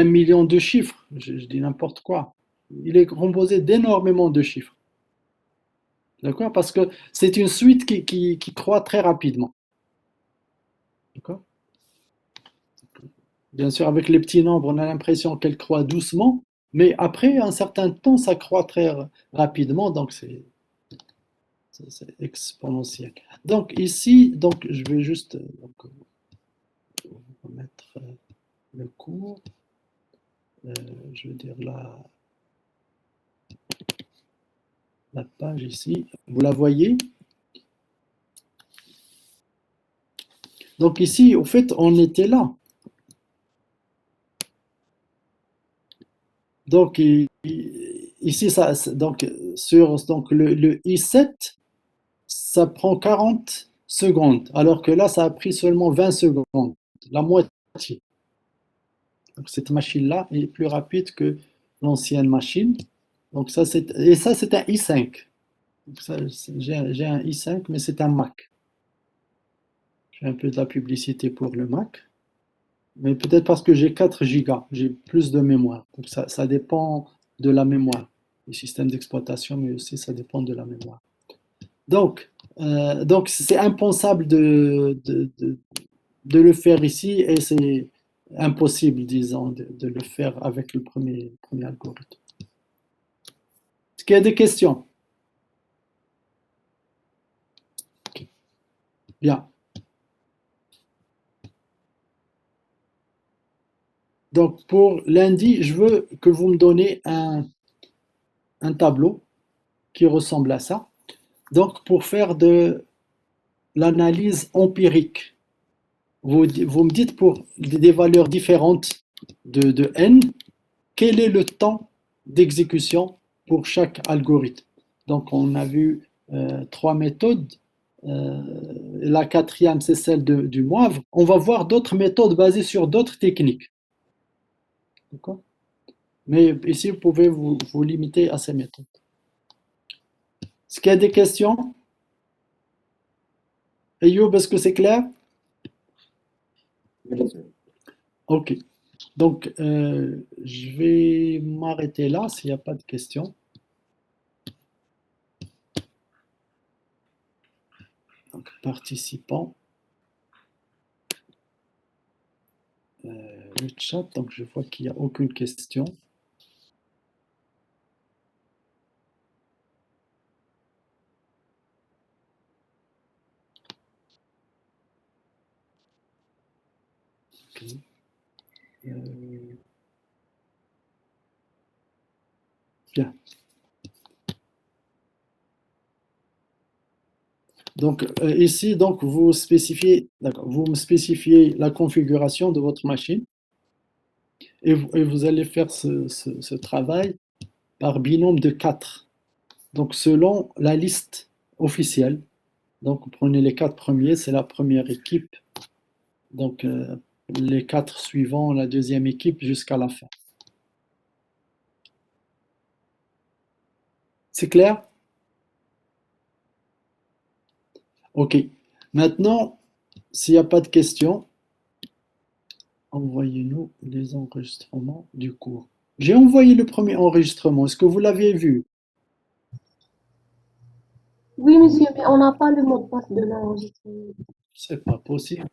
million de chiffres. Je dis n'importe quoi. Il est composé d'énormément de chiffres. D'accord? Parce que c'est une suite qui croît très rapidement. D'accord? Bien sûr, avec les petits nombres, on a l'impression qu'elle croît doucement, mais après un certain temps, ça croît très rapidement, donc c'est exponentiel. Donc ici, donc, je vais juste remettre le cours. Je veux dire là, la page ici. Vous la voyez? Donc ici, au fait, on était là. Donc ici, donc, donc le I7, ça prend 40 secondes, alors que là, ça a pris seulement 20 secondes, la moitié. Donc cette machine-là est plus rapide que l'ancienne machine. Donc ça, c'est un i5. J'ai un i5, mais c'est un Mac. J'ai un peu de la publicité pour le Mac. Mais peut-être parce que j'ai 4 gigas, j'ai plus de mémoire. Donc ça dépend de la mémoire, du système d'exploitation, mais aussi ça dépend de la mémoire. Donc c'est impensable de le faire ici et c'est impossible, disons, de le faire avec le premier algorithme. Est-ce qu'il y a des questions? Bien. Donc pour lundi, je veux que vous me donnez un tableau qui ressemble à ça. Donc pour faire de l'analyse empirique, vous me dites pour des valeurs différentes de n, quel est le temps d'exécution pour chaque algorithme. Donc on a vu 3 méthodes. La quatrième, c'est celle du moivre. On va voir d'autres méthodes basées sur d'autres techniques. D'accord? Mais ici, vous pouvez vous limiter à ces méthodes. Est-ce qu'il y a des questions? Ayoub, est-ce que c'est clair? Ok. Donc, je vais m'arrêter là s'il n'y a pas de questions. Donc, participants. Le chat, donc je vois qu'il n'y a aucune question. Okay. Bien. Donc ici, donc vous me spécifiez la configuration de votre machine et vous allez faire ce travail par binôme de 4. Donc selon la liste officielle. Donc vous prenez les 4 premiers, c'est la première équipe. Donc les 4 suivants, la deuxième équipe jusqu'à la fin. C'est clair? Ok. Maintenant, s'il n'y a pas de questions, envoyez-nous les enregistrements du cours. J'ai envoyé le premier enregistrement. Est-ce que vous l'avez vu? Oui, monsieur, mais on n'a pas le mot de passe de l'enregistrement. C'est pas possible.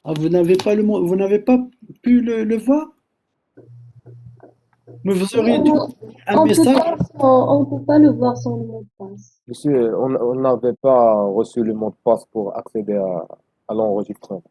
Ah, vous n'avez pas vous n'avez pas pu le voir? Mais vous auriez dû un message. On ne peut pas le voir sans le mot de passe. Monsieur, on n'avait pas reçu le mot de passe pour accéder à l'enregistrement.